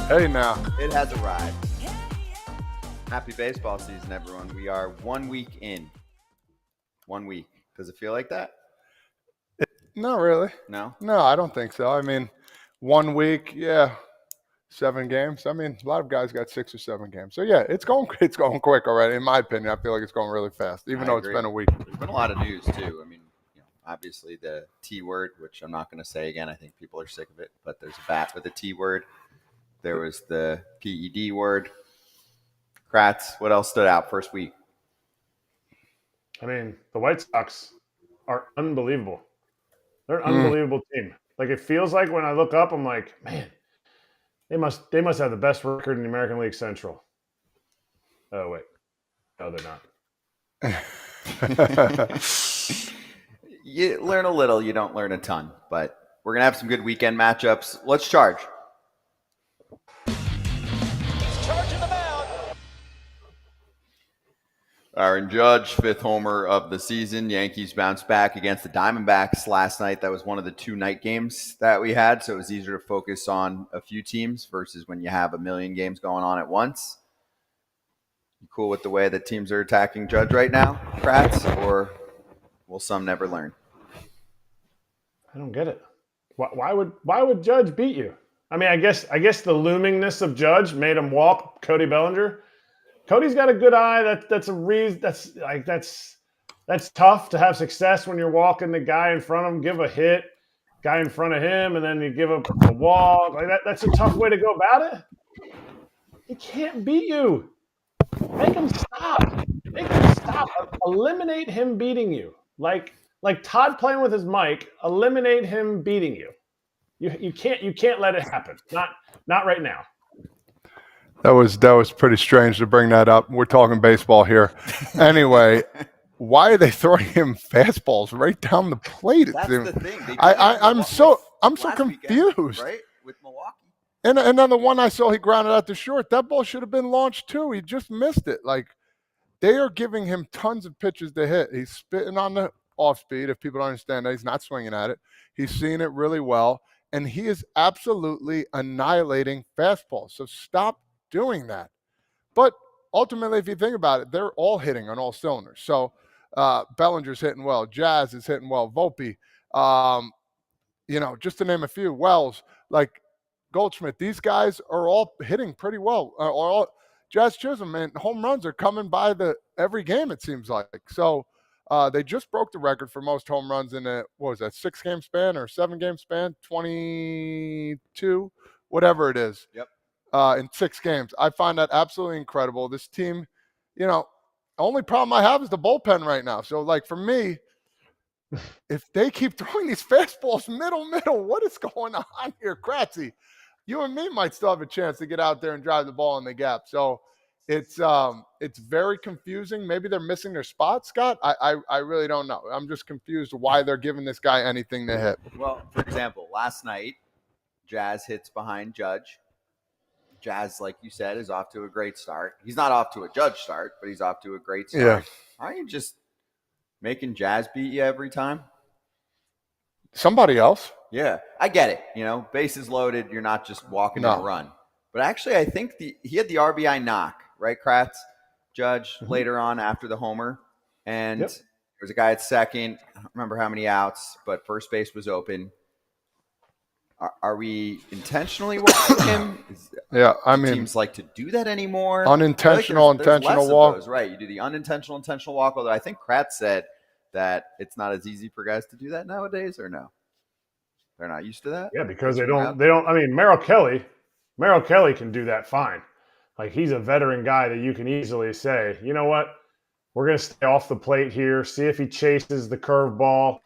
Hey now. It has arrived. Happy baseball season, everyone. We are 1 week in. 1 week. Does it feel like that? Not really. No? No, I don't think so. I mean, 1 week, yeah, 7 games. I mean, a lot of guys got 6 or 7 games. So yeah, it's going quick already. In my opinion, I feel like it's going really fast, even though agree. It's been a week. There's been a lot of news too. I mean, obviously the T word, which I'm not going to say again. I think people are sick of it. But there's a bat with a T word. There was the PED word. Kratz, what else stood out first week? I mean, the White Sox are unbelievable. They're an unbelievable team. Like, it feels like when I look up, I'm like, man, they must have the best record in the American League Central. Oh, wait. No, they're not. You learn a little. You don't learn a ton. But we're going to have some good weekend matchups. Let's charge. Aaron Judge, 5th homer of the season. Yankees bounced back against the Diamondbacks last night. That was one of the 2 night games that we had, so it was easier to focus on a few teams versus when you have a million games going on at once. You cool with the way that teams are attacking Judge right now, Kratz, or will some never learn? I don't get it. Why would Judge beat you? I mean, I guess the loomingness of Judge made him walk Cody Bellinger. Cody's got a good eye. That's a reason. That's tough to have success when you're walking the guy in front of him, give a hit, guy in front of him, and then you give up a walk. Like that's a tough way to go about it. He can't beat you. Make him stop. Eliminate him beating you. Like Todd playing with his mic. Eliminate him beating you. You can't let it happen. Not right now. That was pretty strange to bring that up. We're talking baseball here. Anyway, why are they throwing him fastballs right down the plate? That's the thing. I'm so confused. Weekend, right? With Milwaukee. And then the one I saw, he grounded out to short. That ball should have been launched too. He just missed it. Like, they are giving him tons of pitches to hit. He's spitting on the off speed. If people don't understand that, he's not swinging at it. He's seeing it really well, and he is absolutely annihilating fastballs. So stop doing that. But ultimately, if you think about it, they're all hitting on all cylinders. So Bellinger's hitting well, Jazz is hitting well, Volpe, just to name a few, Wells, like Goldschmidt, these guys are all hitting pretty well. Jazz Chisholm, man, home runs are coming by every game, it seems like. So they just broke the record for most home runs in a 6-game span or 7-game span, 22, whatever it is. Yep. In 6 games. I find that absolutely incredible. This team, the only problem I have is the bullpen right now. So, like, for me, if they keep throwing these fastballs middle, what is going on here? Kratzy, you and me might still have a chance to get out there and drive the ball in the gap. So it's very confusing. Maybe they're missing their spot, Scott. I really don't know. I'm just confused why they're giving this guy anything to hit. Well, for example, last night, Jazz hits behind Judge. Jazz, like you said, is off to a great start. He's not off to a Judge start, but he's off to a great start. Yeah. Aren't you just making Jazz beat you every time? Somebody else. Yeah, I get it. Bases loaded. You're not just walking in a run. But actually, I think he had the RBI knock, right, Kratz? Judge later on after the homer. And There was a guy at second. I don't remember how many outs, but first base was open. Are we intentionally walking him? Teams like to do that anymore. Unintentional, intentional walk. Those, right? You do the unintentional, intentional walk. Although I think Kratz said that it's not as easy for guys to do that nowadays, or no? They're not used to that. Yeah, because they don't. I mean, Merrill Kelly can do that fine. Like, he's a veteran guy that you can easily say, you know what, we're going to stay off the plate here, see if he chases the curveball.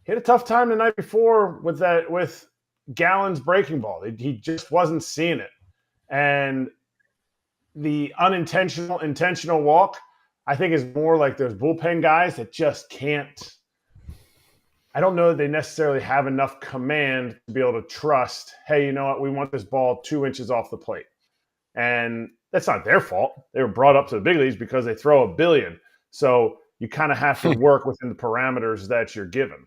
He had a tough time the night before with Gallen's breaking ball. He just wasn't seeing it. And the intentional walk, I think, is more like those bullpen guys that just can't. I don't know that they necessarily have enough command to be able to trust, hey, you know what, we want this ball 2 inches off the plate. And that's not their fault. They were brought up to the big leagues because they throw a billion. So you kind of have to work within the parameters that you're given.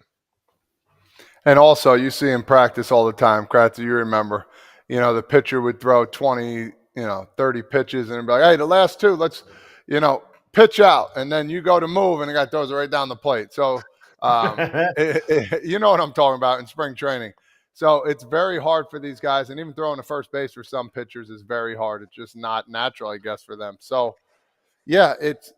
And also, you see in practice all the time, Kratz, you remember, the pitcher would throw 20, 30 pitches and be like, hey, the last two, let's, pitch out. And then you go to move and the guy throws it right down the plate. So, you know what I'm talking about in spring training. So it's very hard for these guys. And even throwing to first base for some pitchers is very hard. It's just not natural, I guess, for them. So, yeah, it's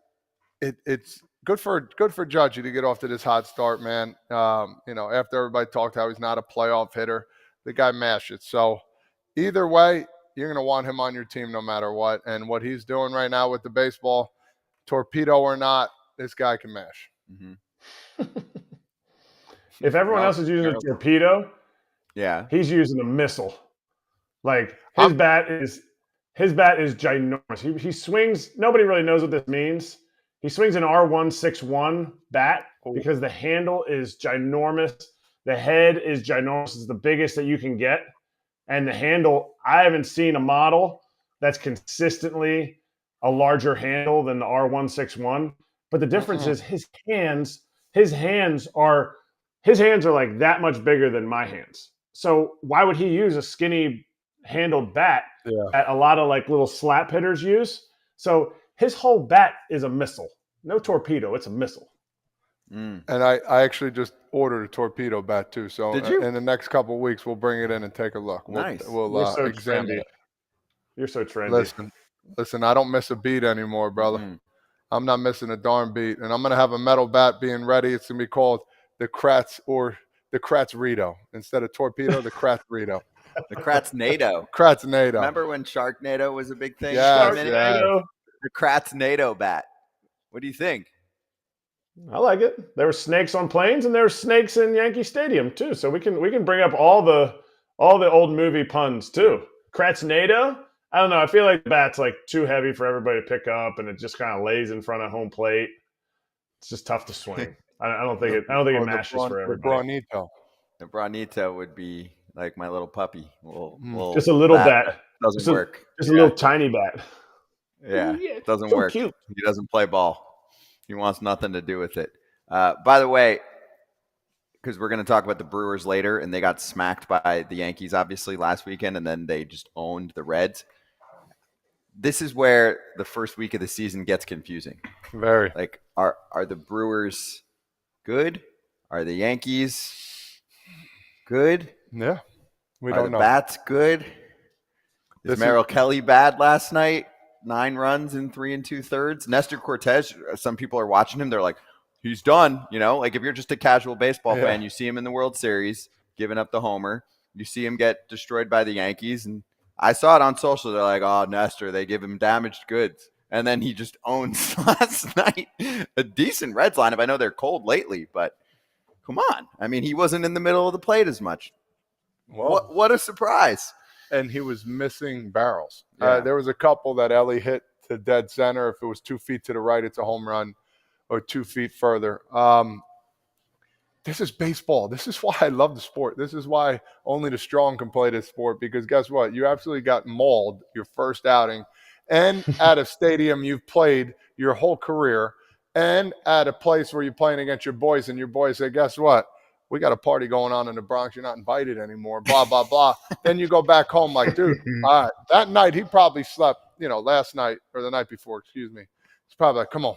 good for Judgy to get off to this hot start, man. After everybody talked how he's not a playoff hitter, the guy mashed it. So either way, you're going to want him on your team no matter what. And what he's doing right now with the baseball, torpedo or not, this guy can mash. Mm-hmm. If everyone else is using a torpedo, he's using a missile. Like his bat is ginormous. He swings. Nobody really knows what this means. He swings an R161 bat because the handle is ginormous. The head is ginormous. It's the biggest that you can get. And the handle, I haven't seen a model that's consistently a larger handle than the R161. But the difference is his hands are like that much bigger than my hands. So why would he use a skinny handled bat that a lot of like little slap hitters use? So his whole bat is a missile. No torpedo, it's a missile. And I actually just ordered a torpedo bat too. So in the next couple of weeks, we'll bring it in and take a look. Nice. We'll examine it. You're so trendy. Listen, I don't miss a beat anymore, brother. Mm-hmm. I'm not missing a darn beat. And I'm going to have a metal bat being ready. It's going to be called the Kratz or the Kratz-Rito. Instead of torpedo, the Kratz-Rito. The Kratz-NATO. Kratz-NATO. Remember when Sharknado was a big thing? Yes, Sharknado. The Kratz-NATO bat. What do you think? I like it. There were snakes on planes, and there were snakes in Yankee Stadium too. So we can bring up all the old movie puns too. Kratz-NATO. I don't know. I feel like the bat's like too heavy for everybody to pick up, and it just kind of lays in front of home plate. It's just tough to swing. I don't think it matches for everybody. The Braunito would be like my little puppy. Just a little bat. Doesn't work. Just a little tiny bat. Yeah, it doesn't so work. Cute. He doesn't play ball. He wants nothing to do with it. By the way, because we're going to talk about the Brewers later, and they got smacked by the Yankees, obviously, last weekend, and then they just owned the Reds. This is where the first week of the season gets confusing. Very. Like, are the Brewers good? Are the Yankees good? Yeah. We Are don't the know. Bats good? Is Merrill Kelly bad last night? 9 runs in 3 2/3. Nestor Cortez, some people are watching him. They're like, he's done. Like if you're just a casual baseball fan, you see him in the World Series giving up the homer. You see him get destroyed by the Yankees. And I saw it on social. They're like, oh, Nestor, they give him damaged goods. And then he just owns last night a decent Reds lineup. I know they're cold lately, but come on. I mean, he wasn't in the middle of the plate as much. Well, what a surprise. And he was missing barrels. Yeah. There was a couple that Ellie hit to dead center. If it was 2 feet to the right, it's a home run, or 2 feet further. This is baseball. This is why I love the sport. This is why only the strong can play this sport, because guess what? You absolutely got mauled your first outing, and at a stadium you've played your whole career, and at a place where you're playing against your boys, and your boys say, guess what? We got a party going on in the Bronx. You're not invited anymore, blah, blah, blah. Then you go back home like, dude, that night he probably slept, last night or the night before, excuse me. He's probably like, come on,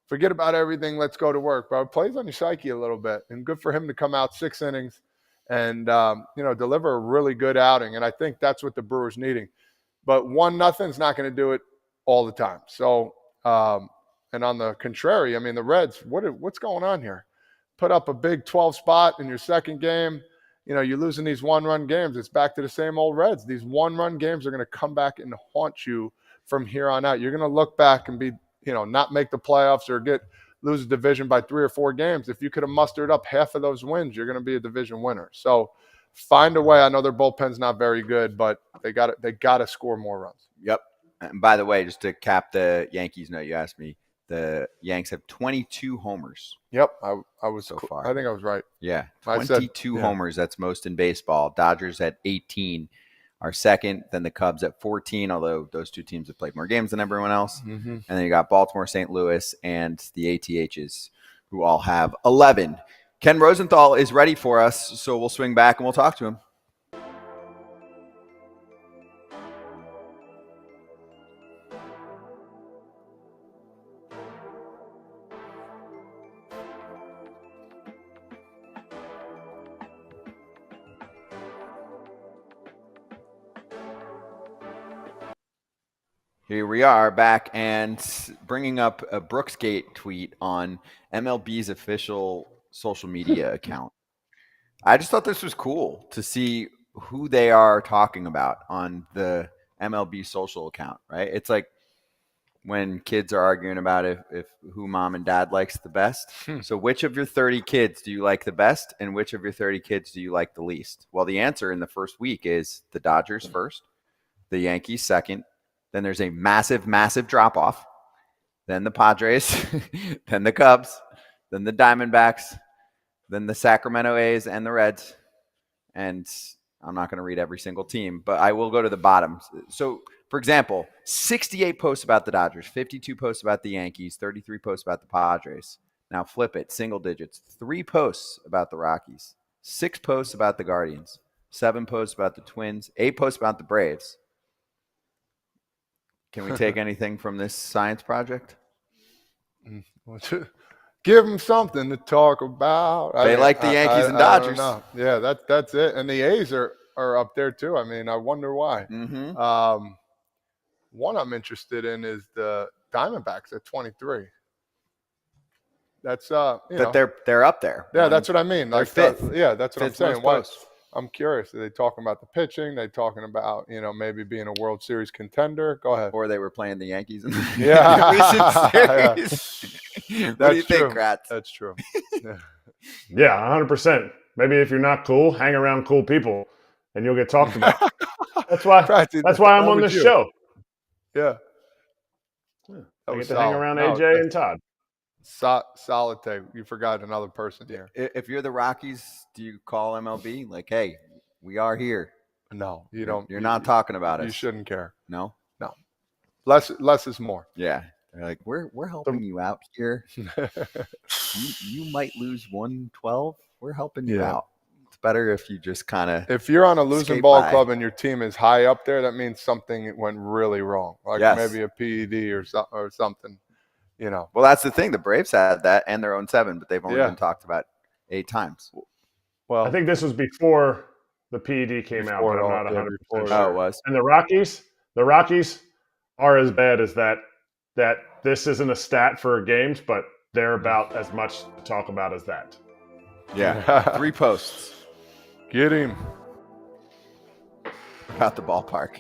forget about everything. Let's go to work, bro. It plays on your psyche a little bit. And good for him to come out 6 innings and, deliver a really good outing. And I think that's what the Brewers needing. But 1-0 is not going to do it all the time. So, and on the contrary, I mean, the Reds, what's going on here? Put up a big 12 spot in your second game. You're losing these 1-run games. It's back to the same old Reds. These 1-run games are going to come back and haunt you from here on out. You're going to look back and be, not make the playoffs or lose a division by 3 or 4 games. If you could have mustered up half of those wins, you're going to be a division winner. So find a way. I know their bullpen's not very good, but they got to score more runs. Yep. And by the way, just to cap the Yankees note, you asked me, the Yanks have 22 homers. Yep, I was so far. I think I was right. Yeah, 22 homers. That's most in baseball. Dodgers at 18 are second. Then the Cubs at 14, although those two teams have played more games than everyone else. Mm-hmm. And then you got Baltimore, St. Louis, and the ATHs, who all have 11. Ken Rosenthal is ready for us, so we'll swing back and we'll talk to him. Here we are back and bringing up a Brooksgate tweet on MLB's official social media account. I just thought this was cool to see who they are talking about on the MLB social account, right? It's like when kids are arguing about if who mom and dad likes the best. So which of your 30 kids do you like the best, and which of your 30 kids do you like the least? Well, the answer in the first week is the Dodgers first, the Yankees second, then there's a massive, massive drop-off, then the Padres, then the Cubs, then the Diamondbacks, then the Sacramento A's and the Reds. And I'm not going to read every single team, but I will go to the bottom. So, for example, 68 posts about the Dodgers, 52 posts about the Yankees, 33 posts about the Padres. Now flip it, single digits. 3 posts about the Rockies, 6 posts about the Guardians, 7 posts about the Twins, 8 posts about the Braves. Can we take anything from this science project? Give them something to talk about. They like the Yankees and Dodgers. Yeah, that's it. And the A's are up there too. I mean, I wonder why. Mm-hmm. One I'm interested in is the Diamondbacks at 23. That's they're up there. Yeah, that's what I mean. They're Like fifth. that's what I'm saying. Why? Post. I'm curious. Are they talking about the pitching? They talking about maybe being a World Series contender? Go ahead. Or they were playing the Yankees in the Series. What do you think, Kratz? That's true. Yeah, 100%. Maybe if you're not cool, hang around cool people, and you'll get talked about. That's why. That's why I'm on this show. Yeah. I get to hang around AJ and Todd. Solid take. You forgot another person here. If you're the Rockies, do you call MLB like, "Hey, we are here"? No, you don't. You're not talking about us. You shouldn't care. No. Less is more. Yeah. They're like, we're helping you out here. you might lose 112. We're helping you out. It's better if you just kind of. If you're on a losing ball club and your team is high up there, that means something went really wrong. Like maybe a PED or something. Well, that's the thing. The Braves had that and their own 7, but they've only been talked about 8 times. Well, I think this was before the PED came out, but I'm not 100% sure. Oh, it was. And the Rockies are as bad as that this isn't a stat for games, but they're about as much to talk about as that. Yeah. 3 posts. Get him. About the ballpark.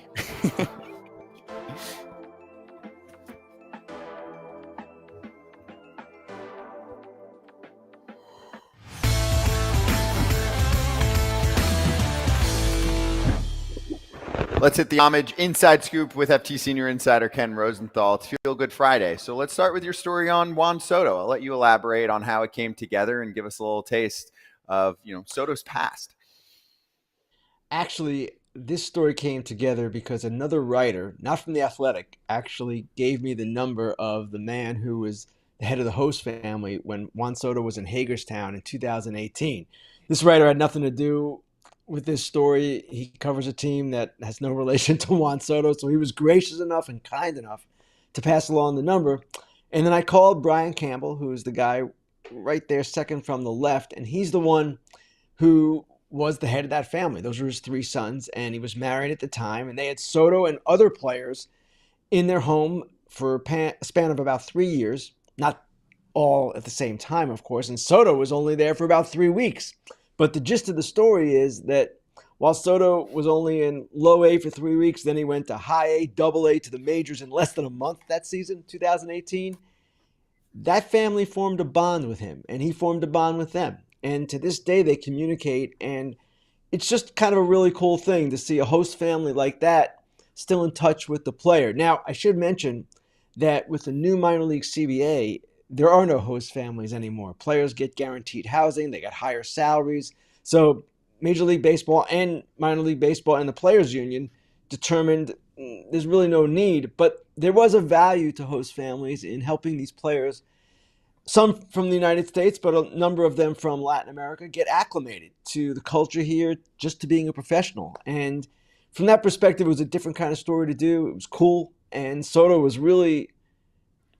Let's hit the homage inside scoop with FT Senior Insider Ken Rosenthal. It's Feel Good Friday. So let's start with your story on Juan Soto. I'll let you elaborate on how it came together and give us a little taste of, Soto's past. Actually, this story came together because another writer, not from The Athletic, actually gave me the number of the man who was the head of the host family when Juan Soto was in Hagerstown in 2018. This writer had nothing to do with this story. He covers a team that has no relation to Juan Soto, so he was gracious enough and kind enough to pass along the number. And then I called Brian Campbell, who is the guy right there, second from the left, and he's the one who was the head of that family. Those were his 3 sons, and he was married at the time, and they had Soto and other players in their home for a span of about 3 years, not all at the same time, of course, and Soto was only there for about 3 weeks. But the gist of the story is that while Soto was only in low A for 3 weeks, then he went to high A, double A to the majors in less than a month that season, 2018. That family formed a bond with him, and he formed a bond with them. And to this day, they communicate, and it's just kind of a really cool thing to see a host family like that still in touch with the player. Now, I should mention that with the new minor league CBA, there are no host families anymore. Players get guaranteed housing. They get higher salaries. So Major League Baseball and minor league baseball and the Players Union determined there's really no need. But there was a value to host families in helping these players, some from the United States, but a number of them from Latin America, get acclimated to the culture here, just to being a professional. And from that perspective, it was a different kind of story to do. It was cool. And Soto was really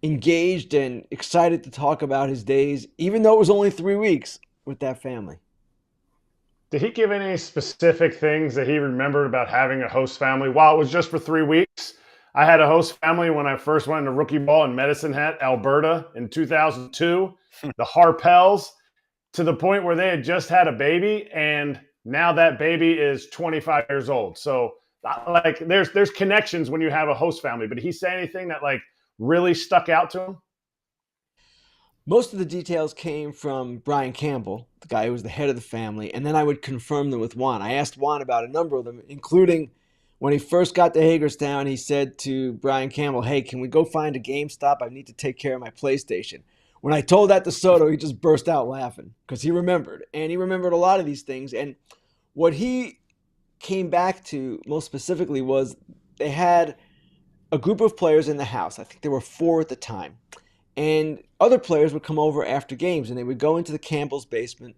engaged and excited to talk about his days, even though it was only 3 weeks with that family. Did he give any specific things that he remembered about having a host family? While it was just for 3 weeks, I had a host family when I first went into rookie ball in Medicine Hat, Alberta in 2002, the Harpels, to the point where they had just had a baby, and now that baby is 25 years old. So like there's connections when you have a host family. But did he say anything that like really stuck out to him? Most of the details came from Brian Campbell, the guy who was the head of the family, and then I would confirm them with Juan. I asked Juan about a number of them, including when he first got to Hagerstown, he said to Brian Campbell, "Hey, can we go find a GameStop? I need to take care of my PlayStation." When I told that to Soto, he just burst out laughing because he remembered. And he remembered a lot of these things. And what he came back to most specifically was they had a group of players in the house. I think there were 4 at the time. And other players would come over after games, and they would go into the Campbell's basement.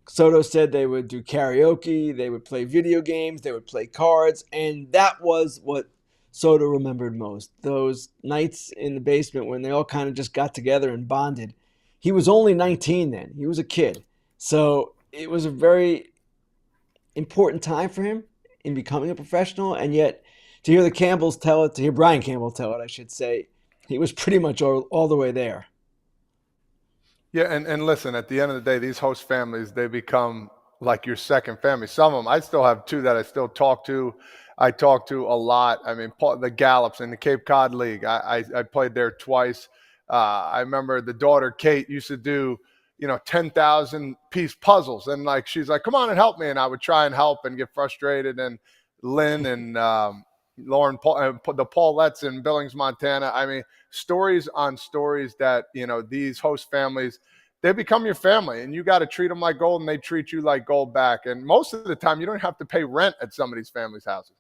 Soto said they would do karaoke, they would play video games, they would play cards, and that was what Soto remembered most. Those nights in the basement when they all kind of just got together and bonded. He was only 19 then. He was a kid. So it was a very important time for him in becoming a professional, and yet to hear the Campbells tell it, to hear Brian Campbell tell it, I should say, he was pretty much all the way there. Yeah, and listen, at the end of the day, these host families, they become like your second family. Some of them, I still have 2 that I still talk to. I talk to a lot. I mean, the Gallops in the Cape Cod League, I played there twice. I remember the daughter, Kate, used to do, 10,000 piece puzzles. And like, she's like, come on and help me. And I would try and help and get frustrated. And Lynn and Lauren, the Paulettes in Billings, Montana. I mean, stories on stories that, these host families, they become your family, and you got to treat them like gold, and they treat you like gold back. And most of the time, you don't have to pay rent at some of these families' houses.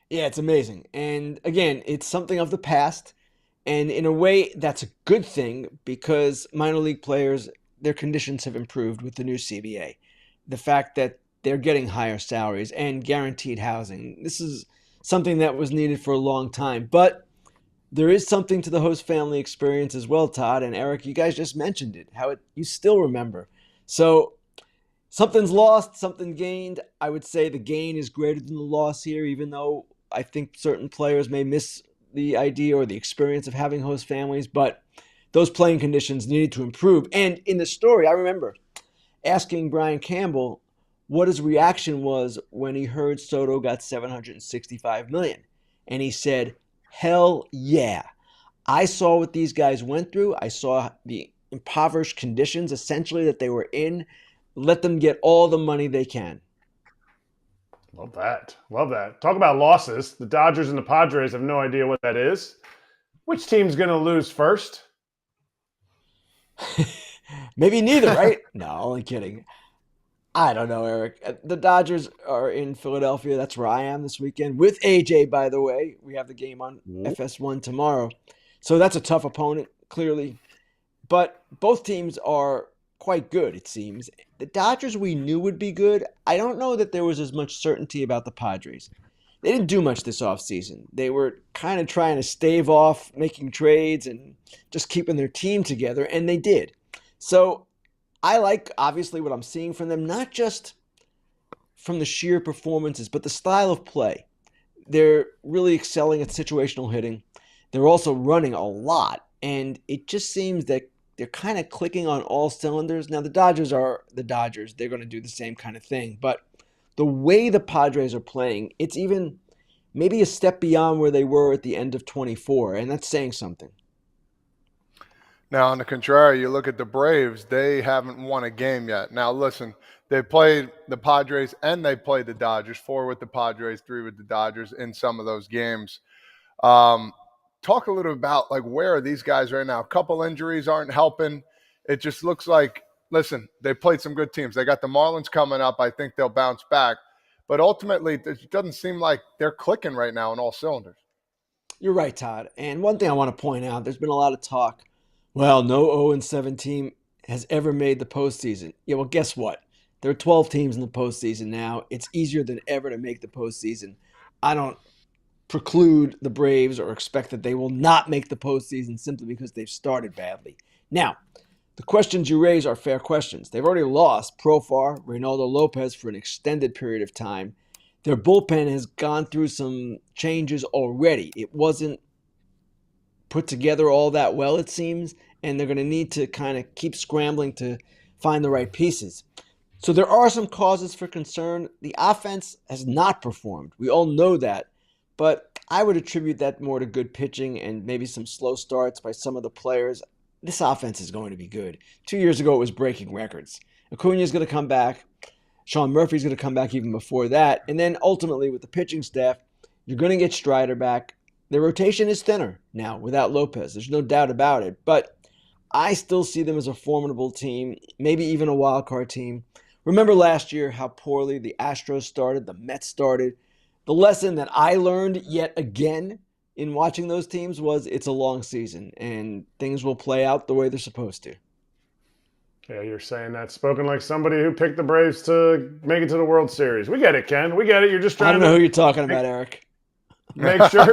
Yeah, it's amazing. And again, it's something of the past. And in a way, that's a good thing because minor league players, their conditions have improved with the new CBA. The fact that they're getting higher salaries and guaranteed housing. This is something that was needed for a long time. But there is something to the host family experience as well, Todd and Erik. You guys just mentioned it, you still remember. So something's lost, something gained. I would say the gain is greater than the loss here, even though I think certain players may miss the idea or the experience of having host families. But those playing conditions needed to improve. And in the story, I remember asking Brian Campbell what his reaction was when he heard Soto got $765 million. And he said, hell yeah. I saw what these guys went through. I saw the impoverished conditions essentially that they were in. Let them get all the money they can. Love that. Love that. Talk about losses. The Dodgers and the Padres have no idea what that is. Which team's going to lose first? Maybe neither, right? No, only kidding. I don't know, Erik. The Dodgers are in Philadelphia. That's where I am this weekend. With AJ, by the way. We have the game on FS1 tomorrow. So that's a tough opponent, clearly. But both teams are quite good, it seems. The Dodgers we knew would be good. I don't know that there was as much certainty about the Padres. They didn't do much this offseason. They were kind of trying to stave off making trades and just keeping their team together, and they did. So I like, obviously, what I'm seeing from them, not just from the sheer performances, but the style of play. They're really excelling at situational hitting. They're also running a lot, and it just seems that they're kind of clicking on all cylinders. Now, the Dodgers are the Dodgers. They're going to do the same kind of thing. But the way the Padres are playing, it's even maybe a step beyond where they were at the end of 24, and that's saying something. Now, on the contrary, you look at the Braves, they haven't won a game yet. Now, listen, they played the Padres and they played the Dodgers, 4 with the Padres, 3 with the Dodgers in some of those games. Talk a little about, like, where are these guys right now? A couple injuries aren't helping. It just looks like, listen, they played some good teams. They got the Marlins coming up. I think they'll bounce back. But ultimately, it doesn't seem like they're clicking right now on all cylinders. You're right, Todd. And one thing I want to point out, there's been a lot of talk. Well, no 0-7 team has ever made the postseason. Yeah, well, guess what? There are 12 teams in the postseason now. It's easier than ever to make the postseason. I don't preclude the Braves or expect that they will not make the postseason simply because they've started badly. Now, the questions you raise are fair questions. They've already lost Profar, Reynaldo Lopez for an extended period of time. their bullpen has gone through some changes already. It wasn't put together all that well, it seems, and they're going to need to kind of keep scrambling to find the right pieces. So there are some causes for concern. The offense has not performed. We all know that, but I would attribute that more to good pitching and maybe some slow starts by some of the players. This offense is going to be good. 2 years ago, it was breaking records. Acuna is going to come back. Sean Murphy's going to come back even before that. And then ultimately with the pitching staff, you're going to get Strider back. Their rotation is thinner now without Lopez. There's no doubt about it. But I still see them as a formidable team, maybe even a wild card team. Remember last year how poorly the Astros started, the Mets started. The lesson that I learned yet again in watching those teams was it's a long season and things will play out the way they're supposed to. Yeah, you're saying that spoken like somebody who picked the Braves to make it to the World Series. We get it, Ken. We get it. You're just trying I don't know who you're talking about, Erik. Make sure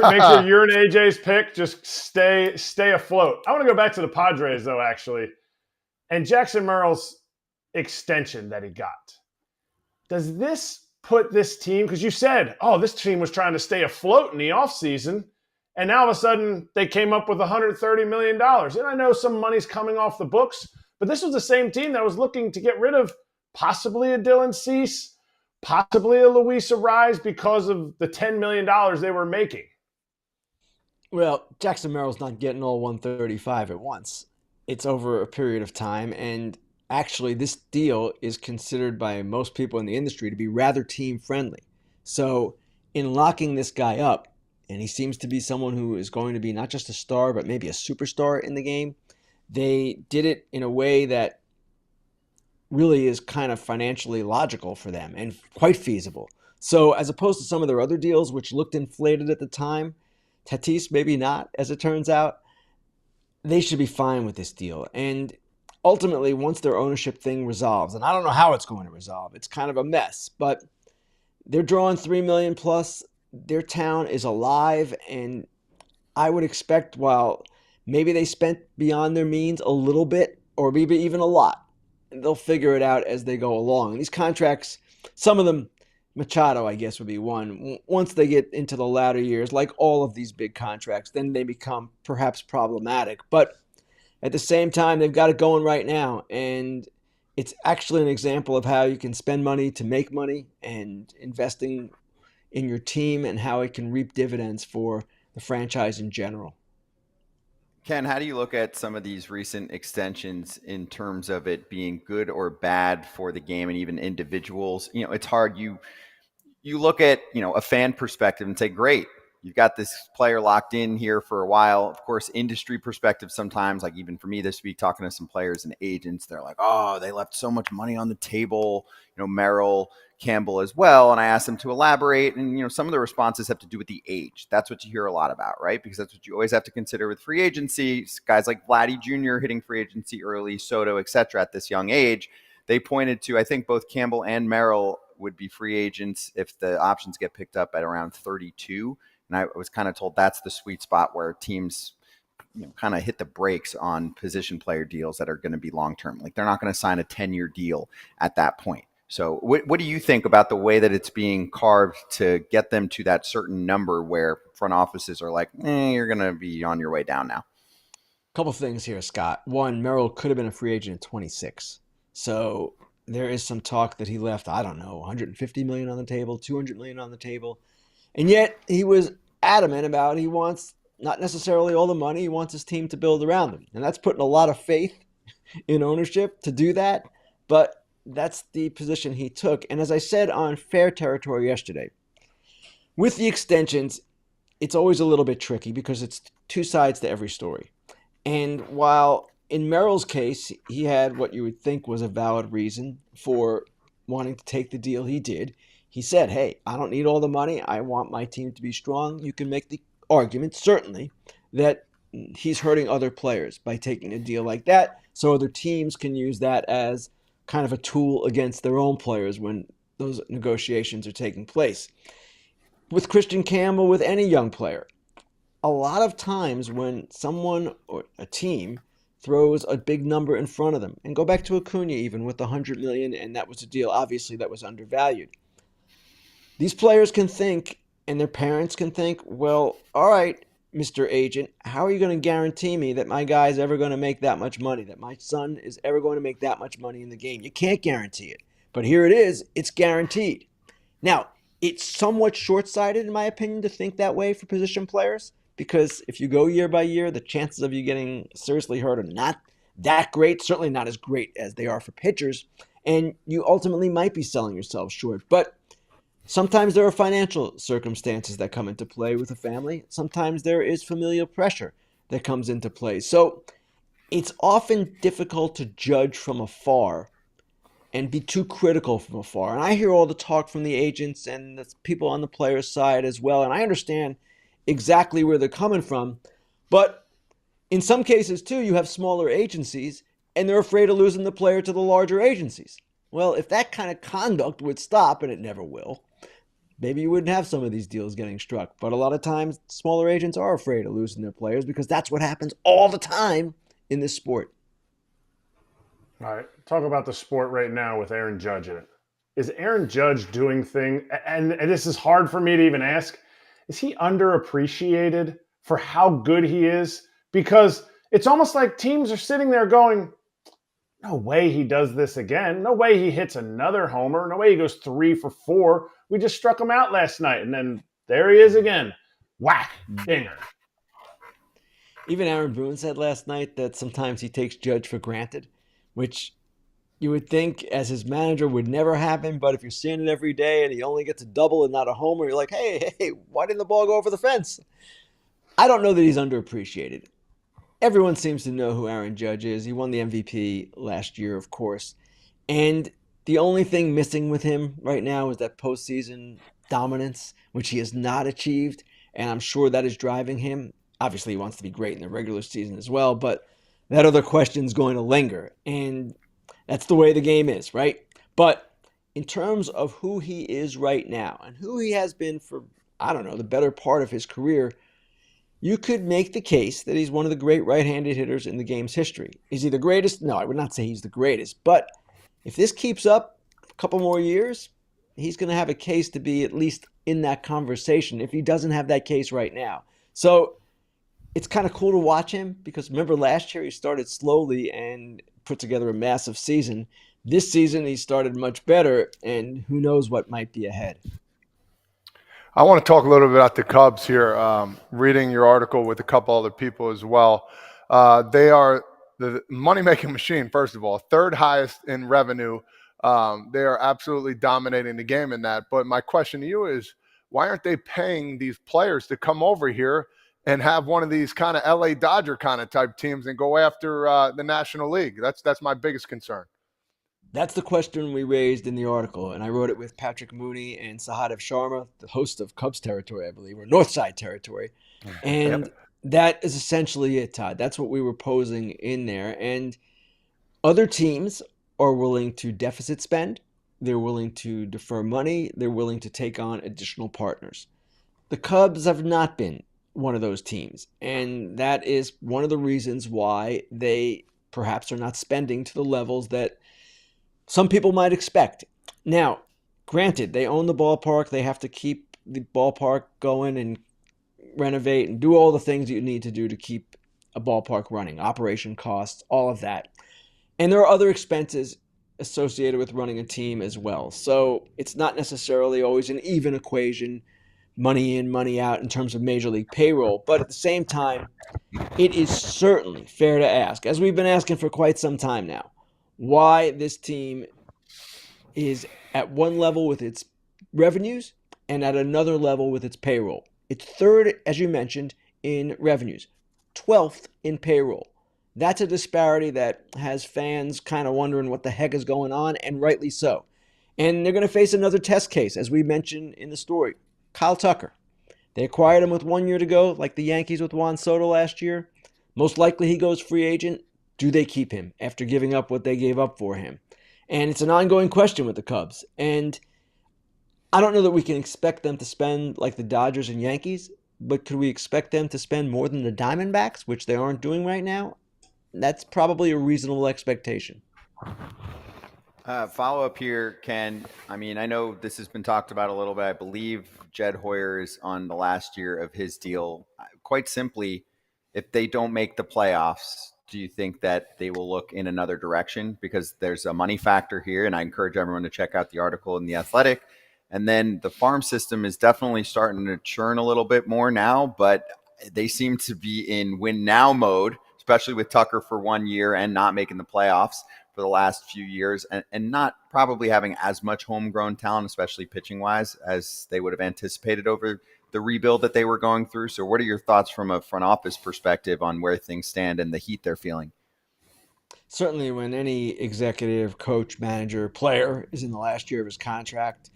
you're and AJ's pick just stay afloat. I want to go back to the Padres, though, actually. And Jackson Merrill's extension that he got. Does this put this team, because you said, oh, this team was trying to stay afloat in the offseason, and now all of a sudden they came up with $130 million. And I know some money's coming off the books, but this was the same team that was looking to get rid of possibly a Dylan Cease, possibly a Luis Arise because of the $10 million they were making. Well, Jackson Merrill's not getting all 135 at once. It's over a period of time, and actually this deal is considered by most people in the industry to be rather team-friendly. So in locking this guy up, and he seems to be someone who is going to be not just a star, but maybe a superstar in the game, they did it in a way that really is kind of financially logical for them and quite feasible. So as opposed to some of their other deals, which looked inflated at the time, Tatis maybe not, as it turns out, they should be fine with this deal. And ultimately, once their ownership thing resolves, and I don't know how it's going to resolve, it's kind of a mess, but they're drawing $3 million plus. Their town is alive, and I would expect, while maybe they spent beyond their means a little bit, or maybe even a lot, they'll figure it out as they go along. And these contracts, some of them, Machado, I guess, would be one. Once they get into the latter years, like all of these big contracts, then they become perhaps problematic. But at the same time, they've got it going right now. And it's actually an example of how you can spend money to make money and investing in your team and how it can reap dividends for the franchise in general. Ken, how do you look at some of these recent extensions in terms of it being good or bad for the game and even individuals? You know, it's hard. You look at, a fan perspective and say, great, you've got this player locked in here for a while. Of course, industry perspective sometimes, like even for me this week, talking to some players and agents, they're like, oh, they left so much money on the table, Merrill, Campbell as well. And I asked them to elaborate. And, some of the responses have to do with the age. That's what you hear a lot about, right? Because that's what you always have to consider with free agency. Guys like Vladdy Jr. hitting free agency early, Soto, et cetera, at this young age. They pointed to, I think both Campbell and Merrill would be free agents if the options get picked up at around 32. And I was kind of told that's the sweet spot where teams kind of hit the brakes on position player deals that are going to be long-term. Like they're not going to sign a 10-year deal at that point. So what do you think about the way that it's being carved to get them to that certain number where front offices are like, you're going to be on your way down now? A couple things here, Scott. One, Merrill could have been a free agent at 26. So there is some talk that he left, I don't know, $150 million on the table, $200 million on the table. And yet he was adamant about he wants not necessarily all the money. He wants his team to build around him. And that's putting a lot of faith in ownership to do that. But that's the position he took. And as I said on Fair Territory yesterday, with the extensions, it's always a little bit tricky because it's two sides to every story. And while in Merrill's case, he had what you would think was a valid reason for wanting to take the deal he did. He said, hey, I don't need all the money. I want my team to be strong. You can make the argument, certainly, that he's hurting other players by taking a deal like that. So other teams can use that as kind of a tool against their own players when those negotiations are taking place. With Christian Campbell, with any young player, a lot of times when someone or a team throws a big number in front of them, and go back to Acuna even with the $100 million, and that was a deal, obviously, that was undervalued. these players can think, and their parents can think, well, all right, Mr. Agent, how are you going to guarantee me that my guy's ever going to make that much money, that my son is ever going to make that much money in the game? You can't guarantee it. But here it is. It's guaranteed. Now, it's somewhat short-sighted, in my opinion, to think that way for position players, because if you go year by year, the chances of you getting seriously hurt are not that great, certainly not as great as they are for pitchers, and you ultimately might be selling yourself short. But sometimes there are financial circumstances that come into play with a family. Sometimes there is familial pressure that comes into play. So it's often difficult to judge from afar and be too critical from afar. And I hear all the talk from the agents and the people on the players' side as well, and I understand exactly where they're coming from. But in some cases, too, you have smaller agencies, and they're afraid of losing the player to the larger agencies. Well, if that kind of conduct would stop, and it never will, maybe you wouldn't have some of these deals getting struck. But a lot of times, smaller agents are afraid of losing their players because that's what happens all the time in this sport. All right, talk about the sport right now with Aaron Judge in it. Is Aaron Judge doing thing, and this is hard for me to even ask, is he underappreciated for how good he is? Because it's almost like teams are sitting there going, no way he does this again. No way he hits another homer. No way he goes 3 for 4. We just struck him out last night, and then there he is again. Whack, dinger. Even Aaron Boone said last night that sometimes he takes Judge for granted, which you would think as his manager would never happen, but if you're seeing it every day and he only gets a double and not a homer, you're like, hey, why didn't the ball go over the fence? I don't know that he's underappreciated. Everyone seems to know who Aaron Judge is. He won the MVP last year, of course. And the only thing missing with him right now is that postseason dominance, which he has not achieved, and I'm sure that is driving him. Obviously, he wants to be great in the regular season as well, but that other question is going to linger, and that's the way the game is, right? But in terms of who he is right now and who he has been for, I don't know, the better part of his career, you could make the case that he's one of the great right-handed hitters in the game's history. Is he the greatest? No, I would not say he's the greatest, but if this keeps up a couple more years, he's going to have a case to be at least in that conversation if he doesn't have that case right now. So it's kind of cool to watch him because remember last year he started slowly and put together a massive season. This season he started much better, and who knows what might be ahead. I want to talk a little bit about the Cubs here. Reading your article with a couple other people as well. They are the money-making machine, first of all, third highest in revenue. They are absolutely dominating the game in that. But my question to you is, why aren't they paying these players to come over here and have one of these kind of LA Dodger kind of type teams and go after the National League? That's my biggest concern. That's the question we raised in the article, and I wrote it with Patrick Mooney and Sahadev Sharma, the host of Cubs Territory, I believe, or Northside Territory. And that is essentially it, Todd. That's what we were posing in there. And other teams are willing to deficit spend. They're willing to defer money. They're willing to take on additional partners. The Cubs have not been one of those teams, and that is one of the reasons why they perhaps are not spending to the levels that some people might expect. Now, granted, they own the ballpark. They have to keep the ballpark going and renovate and do all the things you need to do to keep a ballpark running, operation costs, all of that. And there are other expenses associated with running a team as well. So it's not necessarily always an even equation, money in, money out in terms of Major League payroll. But at the same time, it is certainly fair to ask, as we've been asking for quite some time now, why this team is at one level with its revenues and at another level with its payroll. It's third, as you mentioned, in revenues, 12th in payroll. That's a disparity that has fans kind of wondering what the heck is going on, and rightly so. And they're going to face another test case, as we mentioned in the story. Kyle Tucker. They acquired him with 1 year to go, like the Yankees with Juan Soto last year. Most likely he goes free agent. Do they keep him after giving up what they gave up for him? And it's an ongoing question with the Cubs. And I don't know that we can expect them to spend like the Dodgers and Yankees, but could we expect them to spend more than the Diamondbacks, which they aren't doing right now? That's probably a reasonable expectation. Follow up here, Ken. I mean, I know this has been talked about a little bit. I believe Jed Hoyer is on the last year of his deal. Quite simply, if they don't make the playoffs, do you think that they will look in another direction? Because there's a money factor here, and I encourage everyone to check out the article in The Athletic. And then the farm system is definitely starting to churn a little bit more now, but they seem to be in win now mode, especially with Tucker for 1 year and not making the playoffs for the last few years, and not probably having as much homegrown talent, especially pitching wise, as they would have anticipated over the rebuild that they were going through. So what are your thoughts from a front office perspective on where things stand and the heat they're feeling? Certainly, when any executive, coach, manager, player is in the last year of his contract,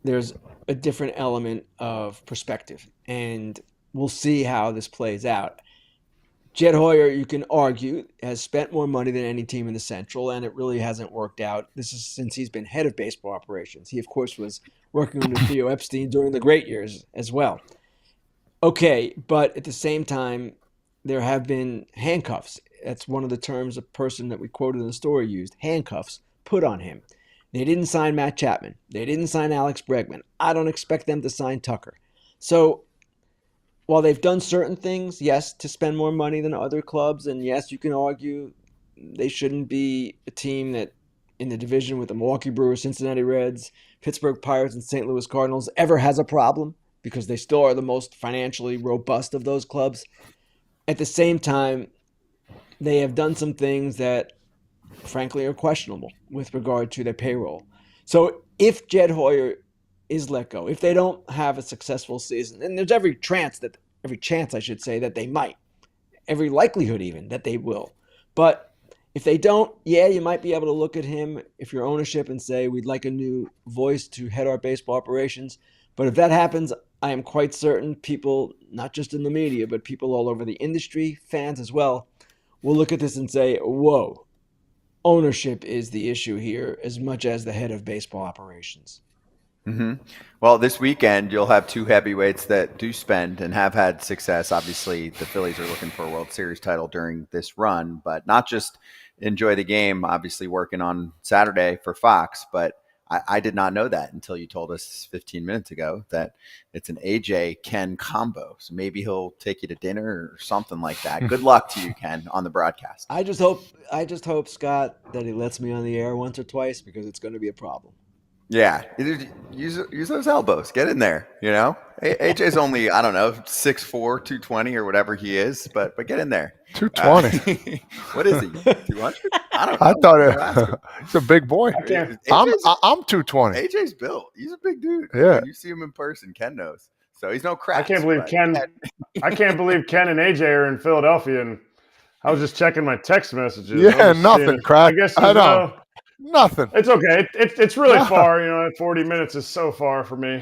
there's a different element of perspective. And we'll see how this plays out. Jed Hoyer, you can argue, has spent more money than any team in the Central, and it really hasn't worked out. This is since he's been head of baseball operations. He, of course, was working under Theo Epstein during the great years as well. Okay, but at the same time, there have been handcuffs. That's one of the terms a person that we quoted in the story used, handcuffs, put on him. They didn't sign Matt Chapman. They didn't sign Alex Bregman. I don't expect them to sign Tucker. So while they've done certain things, yes, to spend more money than other clubs, and yes, you can argue they shouldn't be a team that in the division with the Milwaukee Brewers, Cincinnati Reds, Pittsburgh Pirates, and St. Louis Cardinals ever has a problem because they still are the most financially robust of those clubs. At the same time, they have done some things that, frankly, are questionable with regard to their payroll. So if Jed Hoyer is let go, if they don't have a successful season, and there's every chance that they might, every likelihood even that they will. But if they don't, yeah, you might be able to look at him if you're ownership and say, we'd like a new voice to head our baseball operations. But if that happens, I am quite certain people, not just in the media, but people all over the industry, fans as well, will look at this and say, whoa, ownership is the issue here as much as the head of baseball operations. Mm-hmm. Well, this weekend, you'll have two heavyweights that do spend and have had success. Obviously, the Phillies are looking for a World Series title during this run, but not just enjoy the game, obviously working on Saturday for Fox. But I did not know that until you told us 15 minutes ago that it's an AJ Ken combo. So maybe he'll take you to dinner or something like that. Good luck to you, Ken, on the broadcast. I just hope, Scott, that he lets me on the air once or twice because it's going to be a problem. Yeah, use those elbows. Get in there, you know. AJ's only, I don't know, 6'4", 220 or whatever he is, but get in there. 220. What is he? 200? I don't know. I thought he's a big boy. I'm 220. AJ's built. He's a big dude. Yeah. When you see him in person, Ken knows. So he's no Kratz. I can't believe Ken and AJ are in Philadelphia, and I was just checking my text messages. Yeah, nothing, Kratz. I guess I know. Nothing. It's okay. It's really far. 40 minutes is so far for me.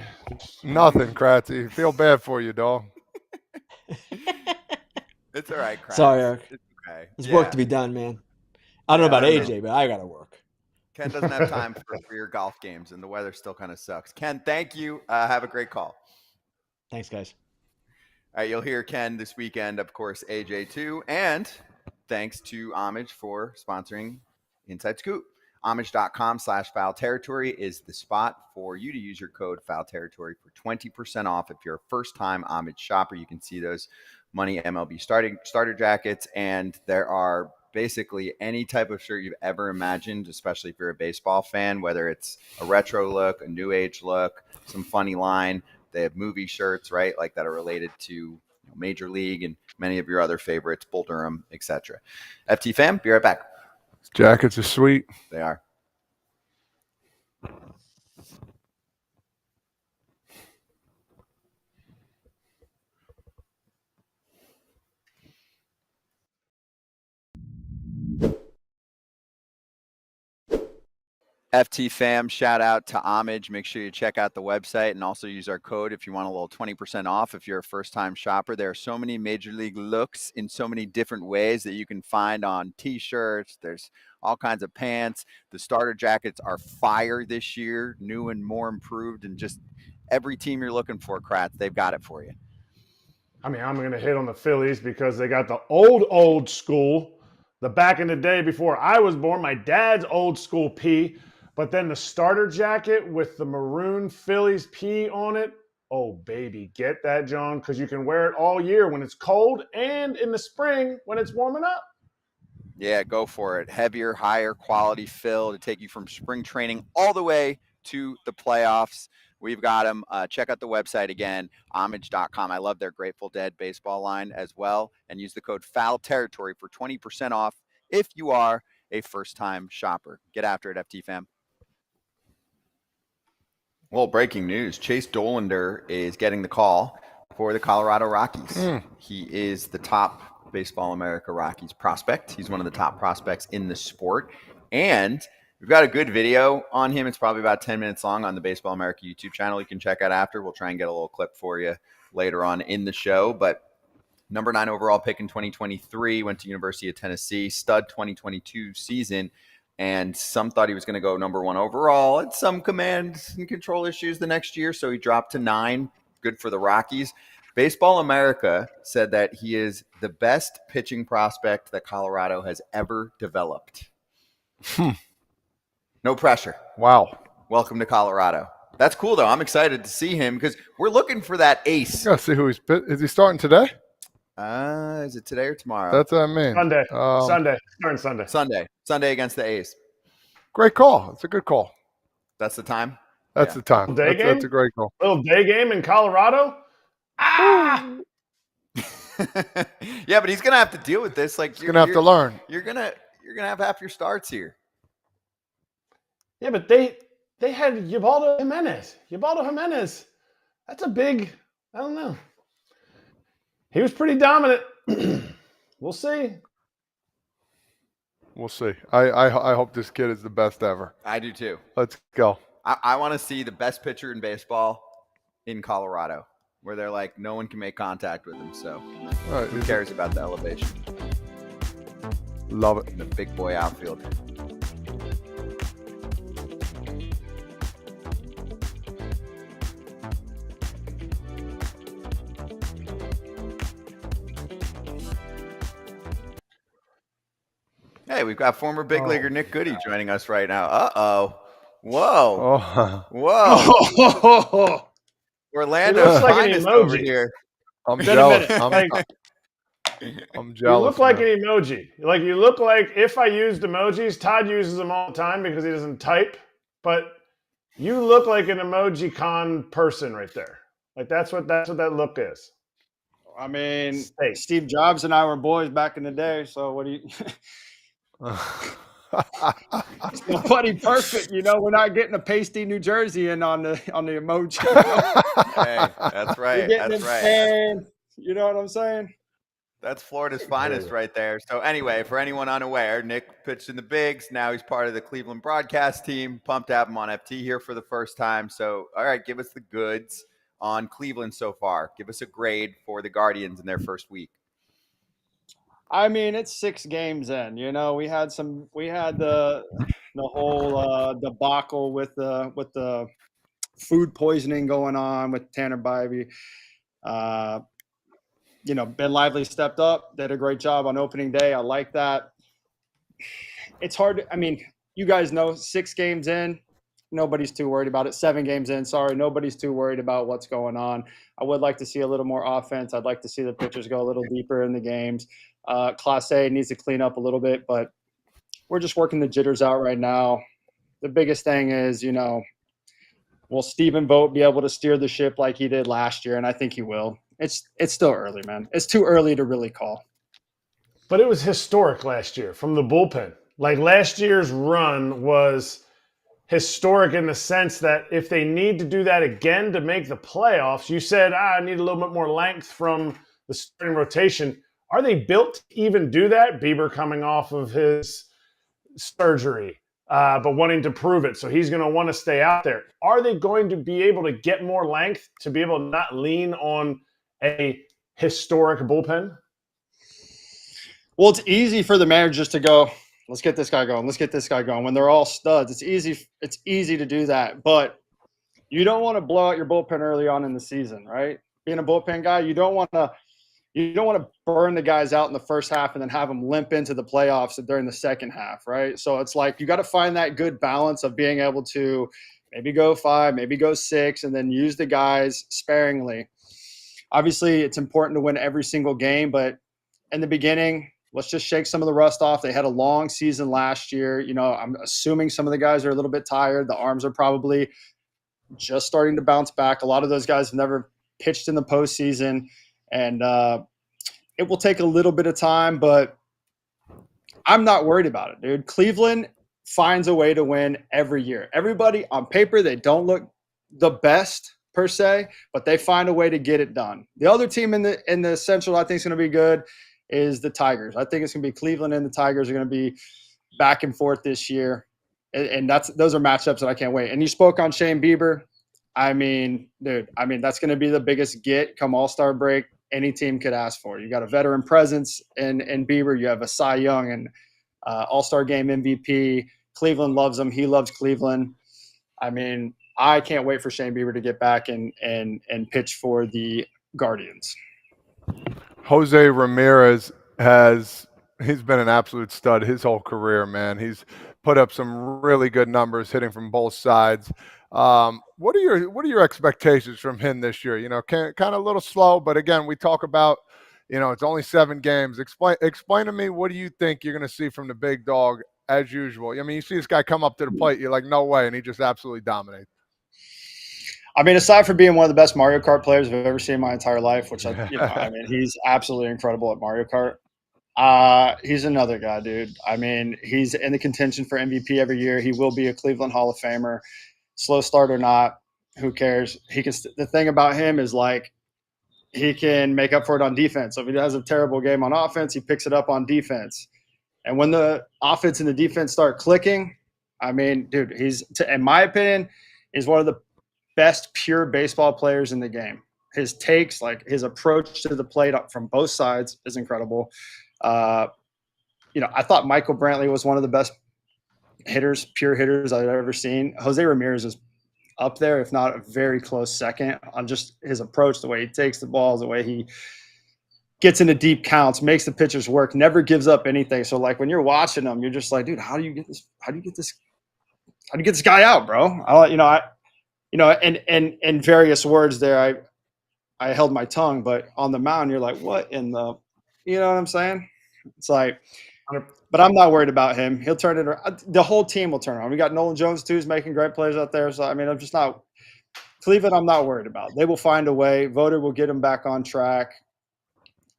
Nothing, Kratzy. Feel bad for you, dog. It's all right, Kratz. Sorry, Erik. It's okay. There's work to be done, man. I don't know about AJ, but I got to work. Ken doesn't have time for your golf games, and the weather still kind of sucks. Ken, thank you. Have a great call. Thanks, guys. All right, you'll hear Ken this weekend, of course, AJ too, and thanks to Homage for sponsoring Inside Scoop. Homage.com/foul territory is the spot for you to use your code foul territory for 20% off. If you're a first-time Homage shopper, you can see those Money MLB starter jackets, and there are basically any type of shirt you've ever imagined, especially if you're a baseball fan, whether it's a retro look, a new age look, some funny line. They have movie shirts, right, like that are related to Major League and many of your other favorites, Bull Durham, etc. FT Fam, be right back. Jackets are sweet. They are. FT Fam, shout out to Homage. Make sure you check out the website and also use our code if you want a little 20% off if you're a first-time shopper. There are so many Major League looks in so many different ways that you can find on T-shirts. There's all kinds of pants. The starter jackets are fire this year, new and more improved, and just every team you're looking for, Kratz, they've got it for you. I mean, I'm going to hit on the Phillies because they got the old school, the back in the day before I was born, my dad's old school P But then the starter jacket with the maroon Phillies P on it, oh, baby, get that, John, because you can wear it all year when it's cold and in the spring when it's warming up. Yeah, go for it. Heavier, higher quality fill to take you from spring training all the way to the playoffs. We've got them. Check out the website again, homage.com. I love their Grateful Dead baseball line as well. And use the code Foul Territory for 20% off if you are a first-time shopper. Get after it, FT fam. Well, breaking news. Chase Dollander is getting the call for the Colorado Rockies. He is the top Baseball America Rockies prospect. He's one of the top prospects in the sport. And we've got a good video on him. It's probably about 10 minutes long on the Baseball America YouTube channel. You can check out after. We'll try and get a little clip for you later on in the show. But number 9 overall pick in 2023, went to University of Tennessee, stud 2022 season. And some thought he was going to go number 1 overall. Had some command and control issues the next year, so he dropped to 9. Good for the Rockies. Baseball America said that he is the best pitching prospect that Colorado has ever developed. No pressure. Wow. Welcome to Colorado. That's cool, though. I'm excited to see him because we're looking for that ace. Gotta see who he's. Is he starting today? Is it today or tomorrow? That's what I mean. Sunday. Starting Sunday. Sunday against the A's. Great call. It's a good call. That's the time? That's the time. Day game? That's a great call. Little day game in Colorado. Yeah, but he's gonna have to deal with this. Like He's gonna have to learn. You're gonna have half your starts here. Yeah, but they had Ubaldo Jimenez. That's a big. I don't know. He was pretty dominant. We'll see. We'll see. I hope this kid is the best ever. I do too. Let's go. I want to see the best pitcher in baseball in Colorado, where they're like, no one can make contact with him. So who cares about the elevation? Love it. The big boy outfield. Hey, we've got former big leaguer Nick Goody joining us right now. Uh-oh. Whoa. Oh. Whoa. Orlando's like an finest emoji. over here. I'm jealous. I'm You jealous. look like man. an emoji. Like you look like if I used emojis, Todd uses them all the time because he doesn't type. But you look like an emoji con person right there. Like that's what that look is. I mean, Hey. Steve Jobs and I were boys back in the day. So what do you? It's nobody perfect, We're not getting a pasty New Jersey in on the emoji. Hey, that's right. We're getting That's it right. tan, you know what I'm saying? That's Florida's finest right there. So anyway, for anyone unaware, Nick pitched in the bigs. Now he's part of the Cleveland broadcast team. Pumped to have him on FT here for the first time. So, all right, give us the goods on Cleveland so far. Give us a grade for the Guardians in their first week. I mean, it's 6 games in. We had the whole debacle with the food poisoning going on with Tanner Bivey. Ben Lively stepped up, did a great job on opening day. I like that. It's hard. You guys know 6 games in, nobody's too worried about it. 7 games in, nobody's too worried about what's going on. I would like to see a little more offense. I'd like to see the pitchers go a little deeper in the games. Class A needs to clean up a little bit, but we're just working the jitters out right now. The biggest thing is, will Stephen Vogt be able to steer the ship like he did last year? And I think he will. It's still early, man. It's too early to really call. But it was historic last year from the bullpen. Like last year's run was historic in the sense that if they need to do that again to make the playoffs, you said, I need a little bit more length from the starting rotation. Are they built to even do that? Bieber coming off of his surgery, but wanting to prove it. So he's going to want to stay out there. Are they going to be able to get more length to be able to not lean on a historic bullpen? Well, it's easy for the managers to go, let's get this guy going. Let's get this guy going. When they're all studs, it's easy to do that. But you don't want to blow out your bullpen early on in the season, right? Being a bullpen guy, you don't want to you don't want to burn the guys out in the first half and then have them limp into the playoffs during the second half, right? So it's like you got to find that good balance of being able to maybe go 5, maybe go 6, and then use the guys sparingly. Obviously, it's important to win every single game, but in the beginning, let's just shake some of the rust off. They had a long season last year. You know, I'm assuming some of the guys are a little bit tired. The arms are probably just starting to bounce back. A lot of those guys have never pitched in the postseason, and it will take a little bit of time, but I'm not worried about it, dude. Cleveland finds a way to win every year. Everybody on paper, they don't look the best per se, but they find a way to get it done. The other team in the Central I think is going to be good is the Tigers. I think it's going to be Cleveland and the Tigers are going to be back and forth this year. And those are matchups that I can't wait. And you spoke on Shane Bieber. I mean, dude, that's going to be the biggest get come All-Star break any team could ask for. You got a veteran presence in Bieber. You have a Cy Young and All-Star Game MVP. Cleveland loves him. He loves Cleveland. I mean, I can't wait for Shane Bieber to get back and pitch for the Guardians. Jose Ramirez he's been an absolute stud his whole career, man. He's put up some really good numbers hitting from both sides. What are your expectations from him this year? You know, kind of a little slow, but again, we talk about, you know, it's only 7 games. Explain to me, what do you think you're going to see from the big dog as usual? I mean, you see this guy come up to the plate, you're like, no way, and he just absolutely dominates. I mean, aside from being one of the best Mario Kart players I've ever seen in my entire life, which he's absolutely incredible at Mario Kart. He's another guy, dude. I mean, he's in the contention for MVP every year. He will be a Cleveland Hall of Famer. Slow start or not, who cares? The thing about him is, like, he can make up for it on defense. So if he has a terrible game on offense, he picks it up on defense. And when the offense and the defense start clicking, I mean, dude, in my opinion, is one of the best pure baseball players in the game. His takes, like his approach to the plate from both sides is incredible. I thought Michael Brantley was one of the best pure hitters I've ever seen. Jose Ramirez is up there, if not a very close second, on just his approach, the way he takes the balls, the way he gets into deep counts, makes the pitchers work, never gives up anything. So, like, when you're watching him, you're just like, dude, how do you get this guy out, bro? In various words there, I held my tongue, but on the mound, you're like, what in the, you know what I'm saying? It's like, but I'm not worried about him. He'll turn it around. The whole team will turn around. We got Nolan Jones too, who's making great plays out there. So, I mean, Cleveland, I'm not worried about. They will find a way. Voter will get him back on track.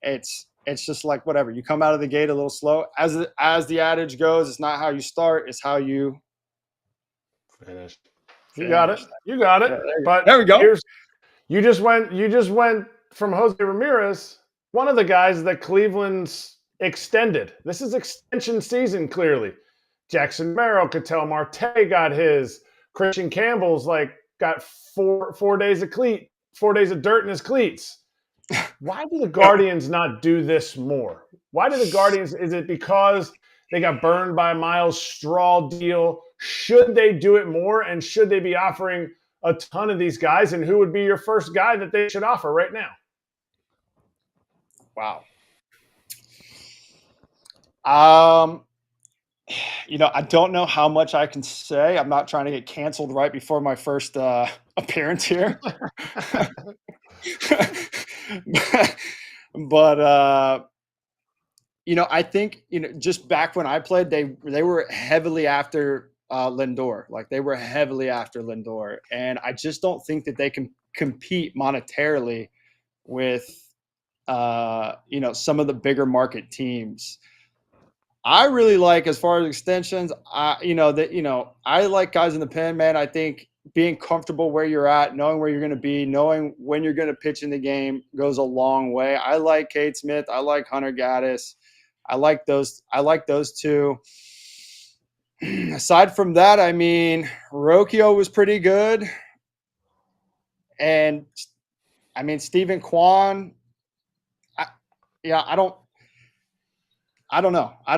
It's just like, whatever. You come out of the gate a little slow. As the adage goes, it's not how you start, it's how you finish. You got it. Yeah, but there we go. You just went from Jose Ramirez, one of the guys that Cleveland's extended. This is extension season, clearly. Jackson Merrill, Ketel Marte got his. Christian Campbell's got 4 days of 4 days of dirt in his cleats. Why do the Guardians not do this more? Why do the Guardians? Is it because they got burned by Miles Straw deal? Should they do it more? And should they be offering a ton of these guys? And who would be your first guy that they should offer right now? Wow. I don't know how much I can say. I'm not trying to get canceled right before my first appearance here. But I think just back when I played, they were heavily after Lindor. Like, they were heavily after Lindor, and I just don't think that they can compete monetarily with some of the bigger market teams. I really like, as far as extensions, I like guys in the pen, man. I think being comfortable where you're at, knowing where you're going to be, knowing when you're going to pitch in the game goes a long way. I like Cade Smith. I like Hunter Gaddis. I like those two. Aside from that, I mean, Rocchio was pretty good. And I mean, Stephen Kwan, I don't know. I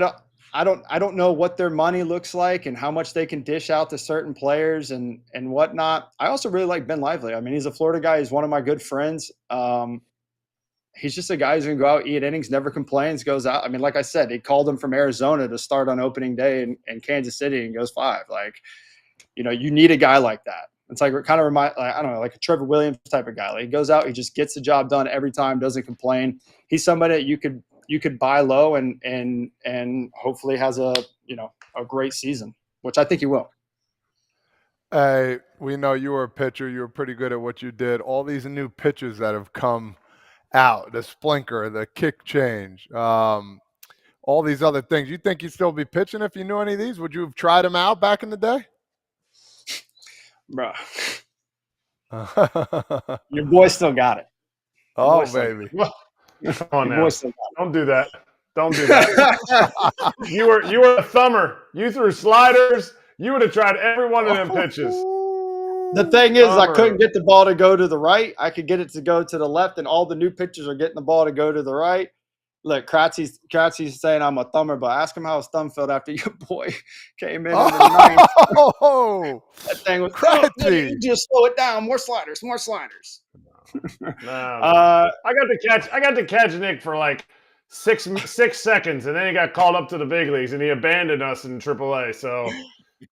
don't know what their money looks like and how much they can dish out to certain players and whatnot. I also really like Ben Lively. I mean, he's a Florida guy. He's one of my good friends. And he's just a guy who's going to go out, eat innings, never complains, goes out. I mean, like I said, he called him from Arizona to start on opening day in Kansas City and goes 5. Like, you know, you need a guy like that. It's like, kind of remind, like, I don't know, like a Trevor Williams type of guy. Like, he goes out, he just gets the job done every time, doesn't complain. He's somebody that you could buy low and hopefully has a great season, which I think he will. Hey, we know you were a pitcher. You were pretty good at what you did. All these new pitches that have come out, the splinker, the kick change, all these other things. You think you'd still be pitching if you knew any of these? Would you have tried them out back in the day? Bro. Your boy still got it. Oh, baby. Come on now. Don't do that. Don't do that. You were a thumber. You threw sliders. You would have tried every one of them pitches. The thing is, I couldn't get the ball to go to the right. I could get it to go to the left, and all the new pitchers are getting the ball to go to the right. Look, Kratzy's saying I'm a thumber, but ask him how his thumb felt after your boy came in the ninth. Oh, that thing was Kratzy. Just slow it down. More sliders. More sliders. I got to catch Nick for like six seconds, and then he got called up to the big leagues, and he abandoned us in AAA. So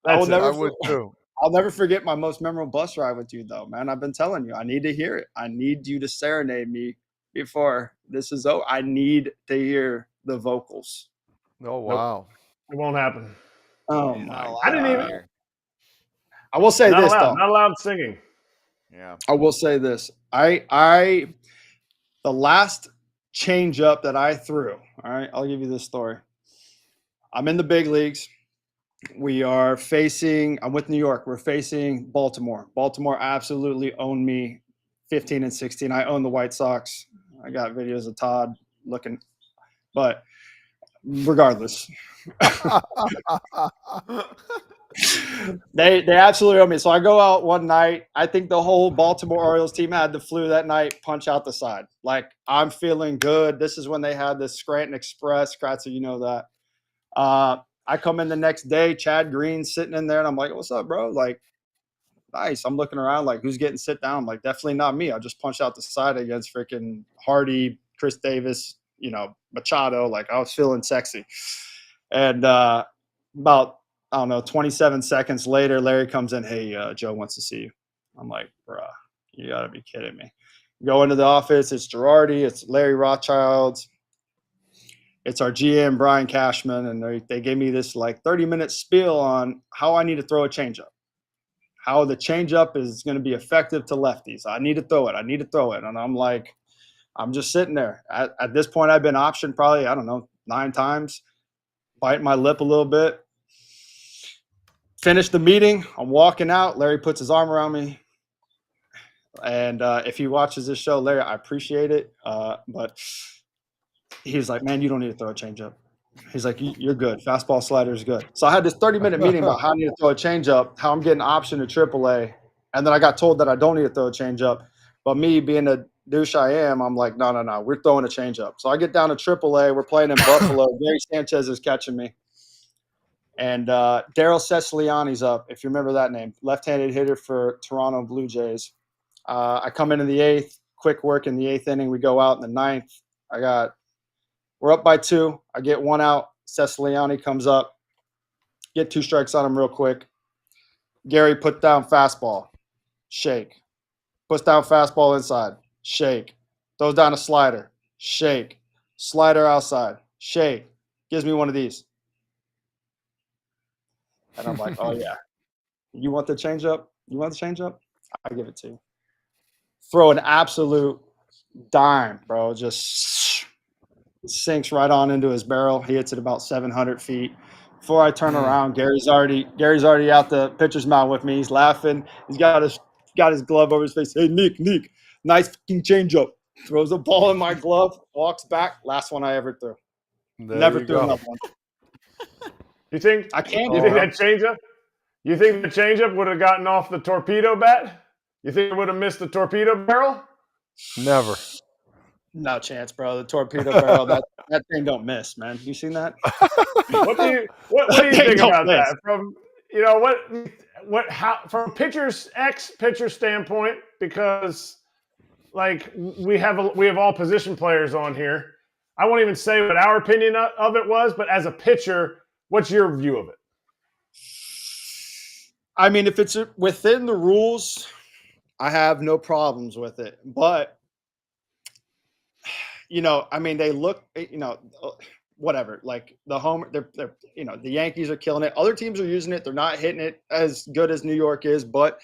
I would too. I'll never forget my most memorable bus ride with you, though, man. I've been telling you, I need to hear it. I need you to serenade me before this is over. I need to hear the vocals. Oh, wow. It won't happen. Oh, my. I didn't even. I will say this, though. Not allowed singing. Yeah. I will say this. The last change up that I threw, all right, I'll give you this story. I'm in the big leagues. I'm with New York. We're facing Baltimore. Baltimore absolutely owned me 15 and 16. I own the White Sox. I got videos of Todd looking, but regardless. They absolutely own me. So I go out one night. I think the whole Baltimore Orioles team had the flu that night, punch out the side. Like, I'm feeling good. This is when they had the Scranton Express. Kratz, you know that. I come in the next day, Chad Green's sitting in there, and I'm like, what's up, bro? Like, nice. I'm looking around like, who's getting sit down? I'm like, definitely not me. I just punched out the side against freaking Hardy, Chris Davis, Machado. Like, I was feeling sexy. And about, 27 seconds later, Larry comes in. Hey, Joe wants to see you. I'm like, bruh, you got to be kidding me. Go into the office. It's Girardi. It's Larry Rothschild. It's our GM, Brian Cashman, and they gave me this like 30-minute spiel on how I need to throw a changeup, how the changeup is going to be effective to lefties. I need to throw it. And I'm like, I'm just sitting there. At this point, I've been optioned probably, 9 times, biting my lip a little bit. Finish the meeting. I'm walking out. Larry puts his arm around me. And if he watches this show, Larry, I appreciate it. But he's like, man, you don't need to throw a changeup. He's like, you're good. Fastball slider is good. So I had this 30-minute meeting about how I need to throw a changeup, how I'm getting optioned to AAA. And then I got told that I don't need to throw a changeup. But me being a douche I am, I'm like, no, we're throwing a changeup. So I get down to AAA. We're playing in Buffalo. Gary Sanchez is catching me. And Daryl Ceciliani's up, if you remember that name, left-handed hitter for Toronto Blue Jays. I come into the 8th, quick work in the 8th inning. We go out in the 9th. We're up by 2. I get 1 out. Ceciliani comes up. Get 2 strikes on him real quick. Gary put down fastball. Shake. Puts down fastball inside. Shake. Throws down a slider. Shake. Slider outside. Shake. Gives me one of these. And I'm like, oh, yeah. You want the changeup? I give it to you. Throw an absolute dime, bro. Just sinks right on into his barrel. He hits it about 700 feet. Before I turn around, Gary's already out the pitcher's mound with me. He's laughing. He's got his glove over his face. Hey, Nick, nice fucking changeup. Throws a ball in my glove, walks back. Last one I ever threw. Never threw another one. You think that changeup? You think the changeup would have gotten off the torpedo bat? You think it would have missed the torpedo barrel? Never. No chance, bro. The torpedo barrel, that thing don't miss, man. You seen that? What do you think about that? From from pitcher's standpoint, because like we have all position players on here. I won't even say what our opinion of it was, but as a pitcher, what's your view of it? I mean, if it's within the rules, I have no problems with it. But, I mean, they look, whatever. Like the home, they're the Yankees are killing it. Other teams are using it. They're not hitting it as good as New York is, but,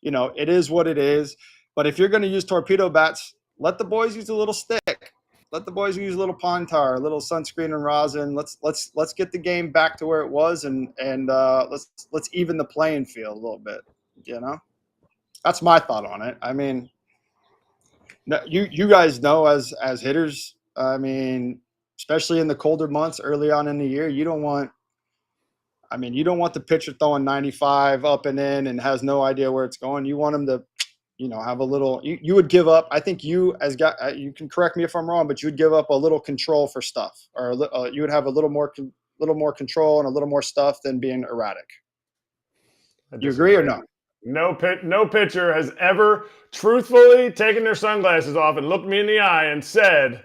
it is what it is. But if you're going to use torpedo bats, let the boys use a little stick. Let the boys use a little pine tar, a little sunscreen and rosin. Let's get the game back to where it was, and let's even the playing field a little bit. That's my thought on it. I mean, you guys know as hitters. I mean, especially in the colder months early on in the year, you don't want the pitcher throwing 95 up and in and has no idea where it's going. You want him to have a little. You would give up. I think you can correct me if I'm wrong, but you would give up a little control for stuff, or you would have a little more control and a little more stuff than being erratic. You agree or no? No pitcher has ever truthfully taken their sunglasses off and looked me in the eye and said,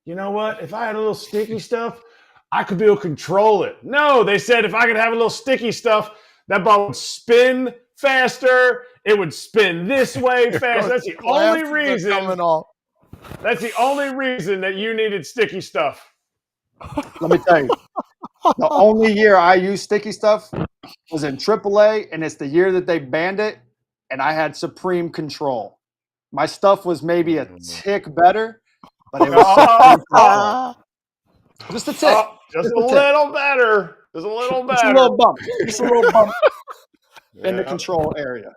"You know what? If I had a little sticky stuff, I could be able to control it." No, they said if I could have a little sticky stuff, that ball would spin faster. It would spin this way fast. That's the only reason. That's the only reason that you needed sticky stuff. Let me tell you, the only year I used sticky stuff was in AAA, and it's the year that they banned it, and I had supreme control. My stuff was maybe a tick better, but it was supreme control. Just a tick. Just a little better. Just a little better. Just a little bump. Just a little bump in the control area.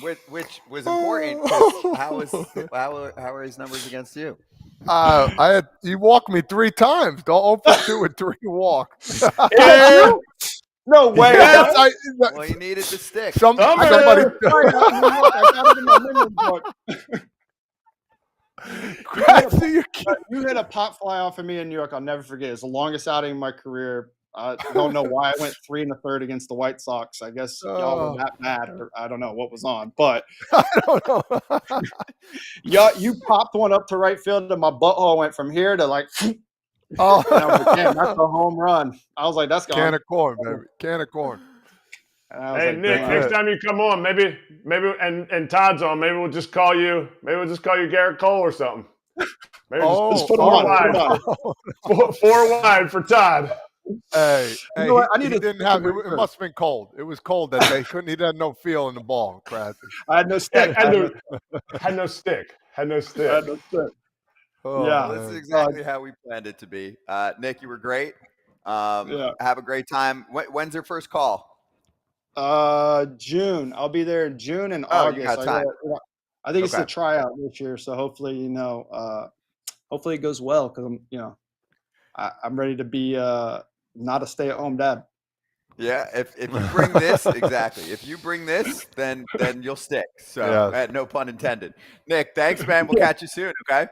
Which was important because how are his numbers against you? You walked me 3 times. Don't open 2 with 3 walk. No way. Well, you needed the stick. Somebody. You hit a pop fly off of me in New York. I'll never forget. It's the longest outing in my career. I don't know why I went 3 1/3 against the White Sox. I guess y'all were that mad, or I don't know what was on. But I don't know. you popped one up to right field, and my butthole went from here to like. Oh, and I was like, damn, that's a home run. I was like, that's gone. Can of corn, baby. Can of corn. Hey, like, Nick, next time you come on, maybe, and Todd's on, maybe we'll just call you Garrett Cole or something. Maybe just put him on. 4 wide for Todd. Hey, you know what? I need it must have been cold. It was cold that day. He had no feel in the ball, Kratz. I had no stick. Had no stick. Oh, yeah, that's exactly how we planned it to be. Nick, you were great. Have a great time. When's your first call? June. I'll be there in June and August. You got time. I think it's a tryout this year, so hopefully, hopefully it goes well because I'm ready to be not a stay-at-home dad. Yeah, if you bring this, exactly. If you bring this, then you'll stick. So, no pun intended. Nick, thanks, man. We'll catch you soon, okay?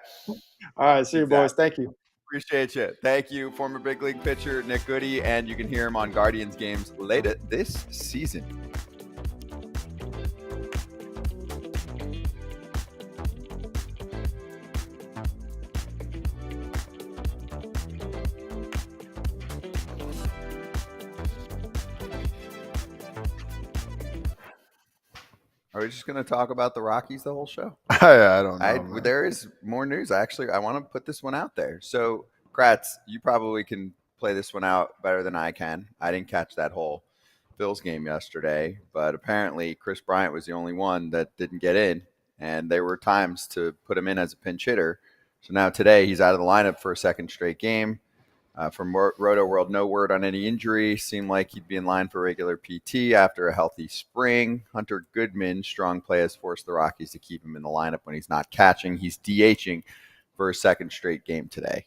All right, see you, boys. Thank you. Appreciate you. Thank you, former big league pitcher Nick Goody, and you can hear him on Guardians games later this season. Are we just going to talk about the Rockies the whole show? I don't know. There is more news. I want to put this one out there. So, Kratz, you probably can play this one out better than I can. I didn't catch that whole Phil's game yesterday, but apparently Chris Bryant was the only one that didn't get in, and there were times to put him in as a pinch hitter. So now today he's out of the lineup for a second straight game. From Roto World, no word on any injury. Seemed like he'd be in line for regular PT after a healthy spring. Hunter Goodman, strong play, has forced the Rockies to keep him in the lineup when he's not catching. He's DHing for a second straight game today.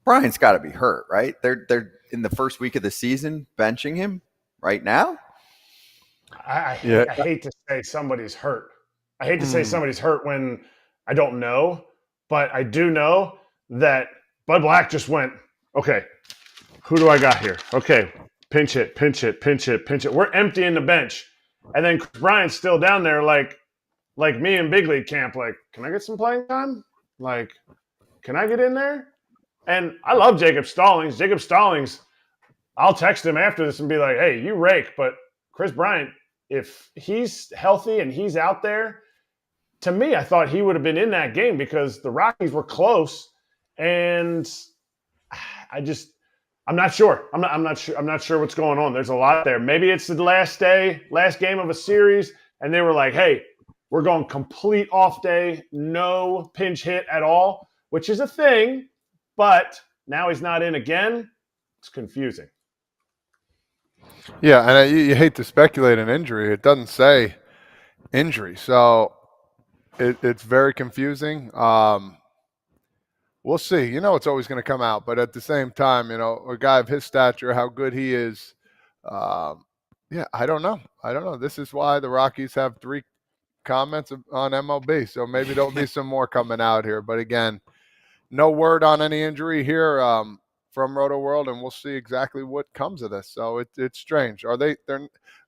Bryant's got to be hurt, right? They're in the first week of the season benching him right now. I hate to say somebody's hurt. I hate to say somebody's hurt when I don't know, but I do know that Bud Black just went, okay, who do I got here? Okay, pinch hit, pinch hit, pinch hit, pinch hit. We're emptying the bench. And then Brian's still down there like, like me in big league camp, like, can I get some playing time? Like, can I get in there? And I love Jacob Stallings. Jacob Stallings, I'll text him after this and be like, hey, you rake, but Chris Bryant, if he's healthy and he's out there, to me, I thought he would have been in that game because the Rockies were close, and I'm not sure. I'm not sure what's going on. There's a lot there. Maybe it's the last game of a series, and they were like, hey, we're going complete off day, no pinch hit at all, which is a thing, but now he's not in again. It's confusing. Yeah, and you hate to speculate an injury. It doesn't say injury, so it's very confusing. We'll see. It's always going to come out, but at the same time, a guy of his stature, how good he is, I don't know. This is why the Rockies have 3 comments on MLB, so maybe there'll be some more coming out here. But again, no word on any injury here from Roto World, and we'll see exactly what comes of this. So it's strange.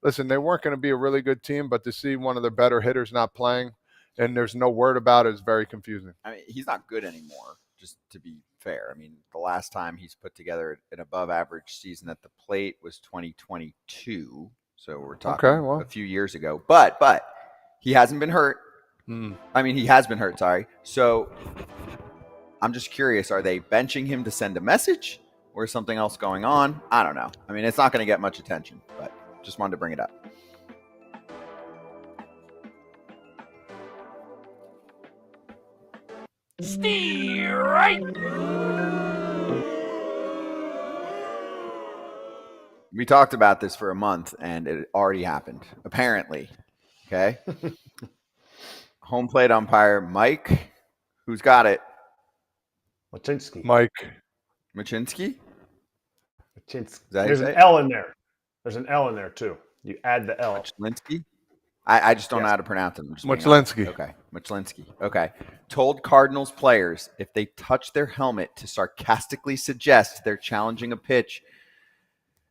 Listen, they weren't going to be a really good team, but to see one of their better hitters not playing and there's no word about it is very confusing. I mean, he's not good anymore, just to be fair. I mean, the last time he's put together an above-average season at the plate was 2022, so we're talking a few years ago. But he hasn't been hurt. I mean, he has been hurt, sorry. So I'm just curious, are they benching him to send a message or is something else going on? I don't know. I mean, it's not going to get much attention, but just wanted to bring it up. Steer right. We talked about this for a month, and it already happened, apparently. Okay? Home plate umpire Mike, who's got it? Muchlinski. Muchlinski? There's an L in there. There's an L in there, too. You add the L. Muchlinski? I just don't know how to pronounce it. Muchlinski. Okay, Muchlinski. Okay. Told Cardinals players if they touch their helmet to sarcastically suggest they're challenging a pitch,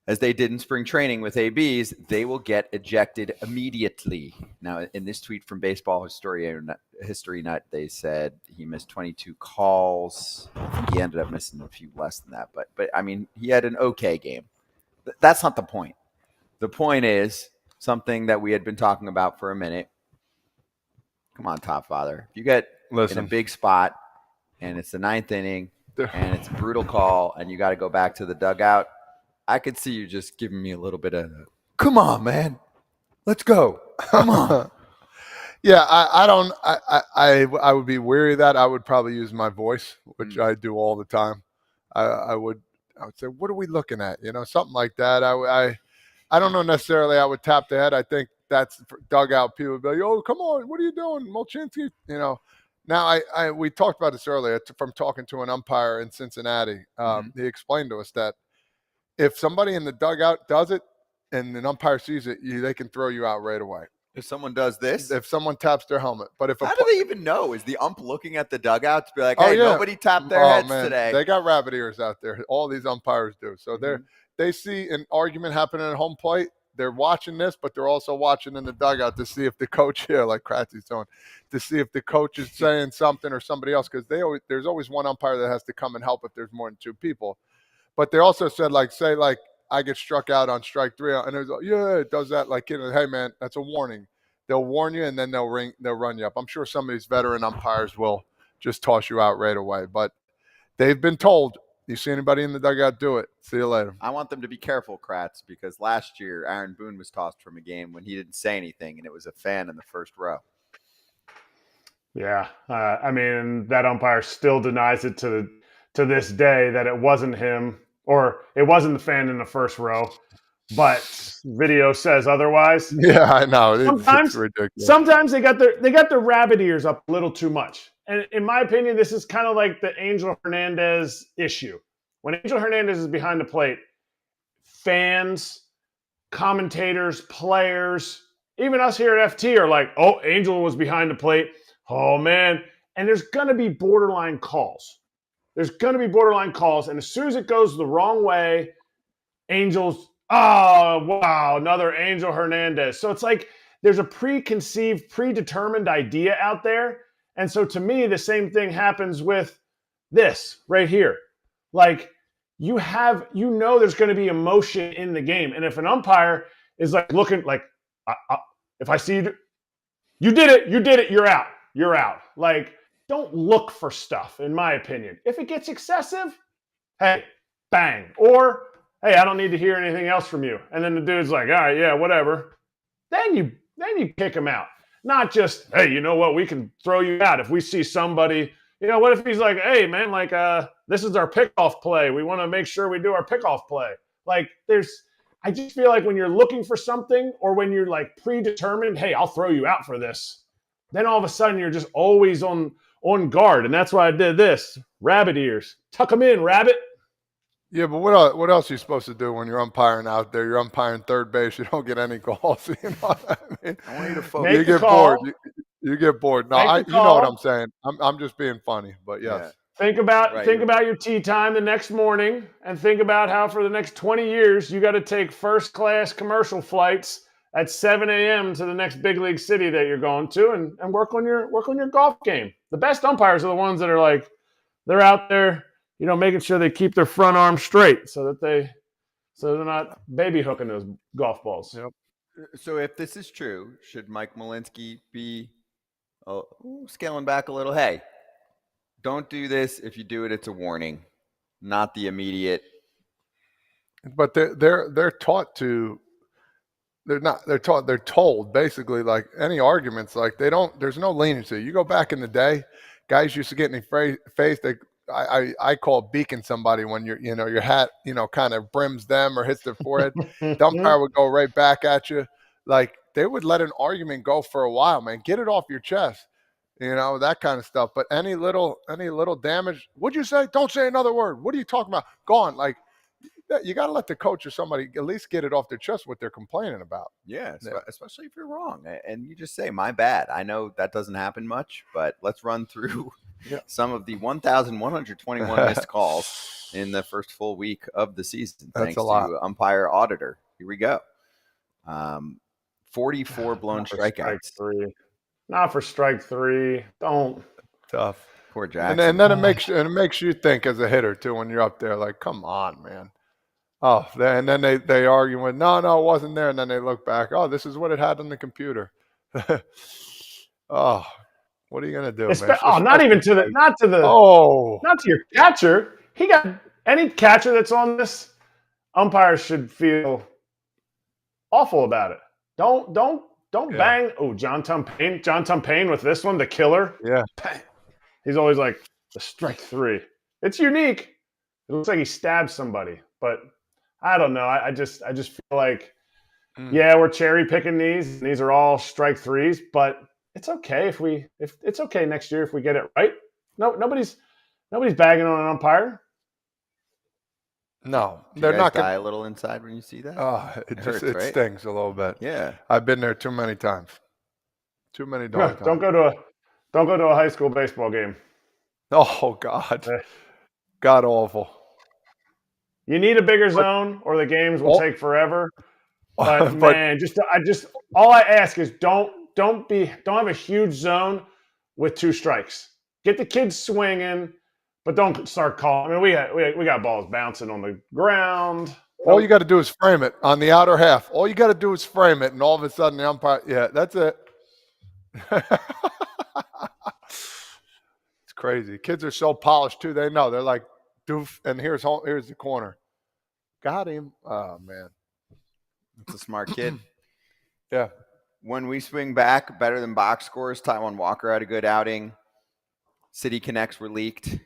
as they did in spring training with ABs, they will get ejected immediately. Now, in this tweet from Baseball History Nut, they said he missed 22 calls. I think he ended up missing a few less than that. But I mean, he had an okay game. That's not the point. The point is something that we had been talking about for a minute. Come on, Top Father. If you get in a big spot and it's the 9th inning and it's a brutal call and you got to go back to the dugout, I could see you just giving me a little bit of, come on, man. Let's go. Come on. Yeah, I would be weary of that. I would probably use my voice, which I do all the time. I would say, what are we looking at? Something like that. I don't know necessarily I would tap the head. I think that's dugout. People would be like, oh, come on. What are you doing? Muchlinski, Now, we talked about this earlier from talking to an umpire in Cincinnati. He explained to us that if somebody in the dugout does it and an umpire sees it, they can throw you out right away. If someone does this? If someone taps their helmet. But how do they even know? Is the ump looking at the dugout to be like, hey, nobody tapped their heads today? They got rabbit ears out there. All these umpires do. So they see an argument happening at home plate. They're watching this, but they're also watching in the dugout to see if the coach here, like Kratz is doing, to see if the coach is saying something or somebody else, because there's always one umpire that has to come and help if there's more than 2 people. But they also said, say I get struck out on strike 3, and it was it does that. Hey man, that's a warning. They'll warn you, and then they'll run you up. I'm sure some of these veteran umpires will just toss you out right away. But they've been told, you see anybody in the dugout, do it. See you later. I want them to be careful, Kratz, because last year Aaron Boone was tossed from a game when he didn't say anything, and it was a fan in the first row. Yeah, I mean, that umpire still denies it to this day that it wasn't him, or it wasn't the fan in the first row, but video says otherwise. Yeah, I know. It's ridiculous. Sometimes they got their rabbit ears up a little too much. And in my opinion, this is kind of like the Angel Hernandez issue. When Angel Hernandez is behind the plate, fans, commentators, players, even us here at FT are like, oh, Angel was behind the plate. Oh, man. And there's going to be borderline calls. And as soon as it goes the wrong way, Angel's, oh, wow, another Angel Hernandez. So it's like there's a preconceived, predetermined idea out there. And so to me, the same thing happens with this right here. Like there's going to be emotion in the game. And if an umpire is like looking like, if I see you did it, you're out. Like, don't look for stuff, in my opinion. If it gets excessive, hey, bang. Or, hey, I don't need to hear anything else from you. And then the dude's like, all right, yeah, whatever. Then you kick him out. Not just, hey, you know what, we can throw you out if we see somebody. What if he's like, hey, man, like, this is our pickoff play. We want to make sure we do our pickoff play. Like, I just feel like when you're looking for something or when you're like predetermined, hey, I'll throw you out for this, then all of a sudden you're just always on guard. And that's why I did this. Rabbit ears. Tuck them in, rabbit. Yeah, but what else are you supposed to do when you're umpiring out there? You're umpiring third base. You don't get any calls. You know what I mean? I want you to focus. You get bored. You get bored. No, you know what I'm saying. I'm just being funny, but yes. Yeah. Think about your tee time the next morning and think about how for the next 20 years you got to take first class commercial flights at 7 a.m. to the next big league city that you're going to and work on your golf game. The best umpires are the ones that are like, they're out there, making sure they keep their front arm straight so they're not baby hooking those golf balls. Yep. So if this is true, should Mike Muchlinski be scaling back a little? Hey, don't do this. If you do it, it's a warning, not the immediate. But they're taught to. They're told basically, like any arguments, like there's no leniency. You go back in the day, guys used to get in the face. I call beaking somebody when your hat, kind of brims them or hits their forehead. The umpire would go right back at you. Like they would let an argument go for a while, man. Get it off your chest, that kind of stuff. But any little damage, what'd you say? Don't say another word. What are you talking about? Gone. Like, you got to let the coach or somebody at least get it off their chest what they're complaining about. Yeah, especially if you're wrong. And you just say, my bad. I know that doesn't happen much, but let's run through some of the 1,121 missed calls in the first full week of the season. That's thanks a lot. to Umpire Auditor. Here we go. 44 blown strikeouts. Not for strike three. Don't. Tough. Poor Jackson. And then it makes you think as a hitter too when you're up there, like, come on, man. Oh, and then they argue with, no, it wasn't there. And then they look back, oh, this is what it had on the computer. Oh, what are you gonna do, man? Not to your catcher. He got any catcher that's on this. Umpires should feel awful about it. Don't bang. Oh, John Tumpane with this one, the killer. Yeah, he's always like the strike three. It's unique. It looks like he stabbed somebody, but. I don't know. I just feel like, we're cherry picking these. These are all strike threes, but it's okay if it's okay next year if we get it right. No, nobody's bagging on an umpire. No, they're not going to die a little inside when you see that. Oh, it hurts, stings a little bit. Yeah, I've been there too many times. Too many times. Don't go to a high school baseball game. Oh God, God awful. You need a bigger zone, or the games will take forever. But man, all I ask is don't have a huge zone with two strikes. Get the kids swinging, but don't start calling. I mean, we got balls bouncing on the ground. All you got to do is frame it on the outer half. All you got to do is frame it, and all of a sudden the umpire, that's it. It's crazy. Kids are so polished too. They know. They're like, doof, and here's the corner. Got him. Oh, man. It's a smart kid. Yeah. When we swing back, better than box scores, Taijuan Walker had a good outing. City Connects were leaked.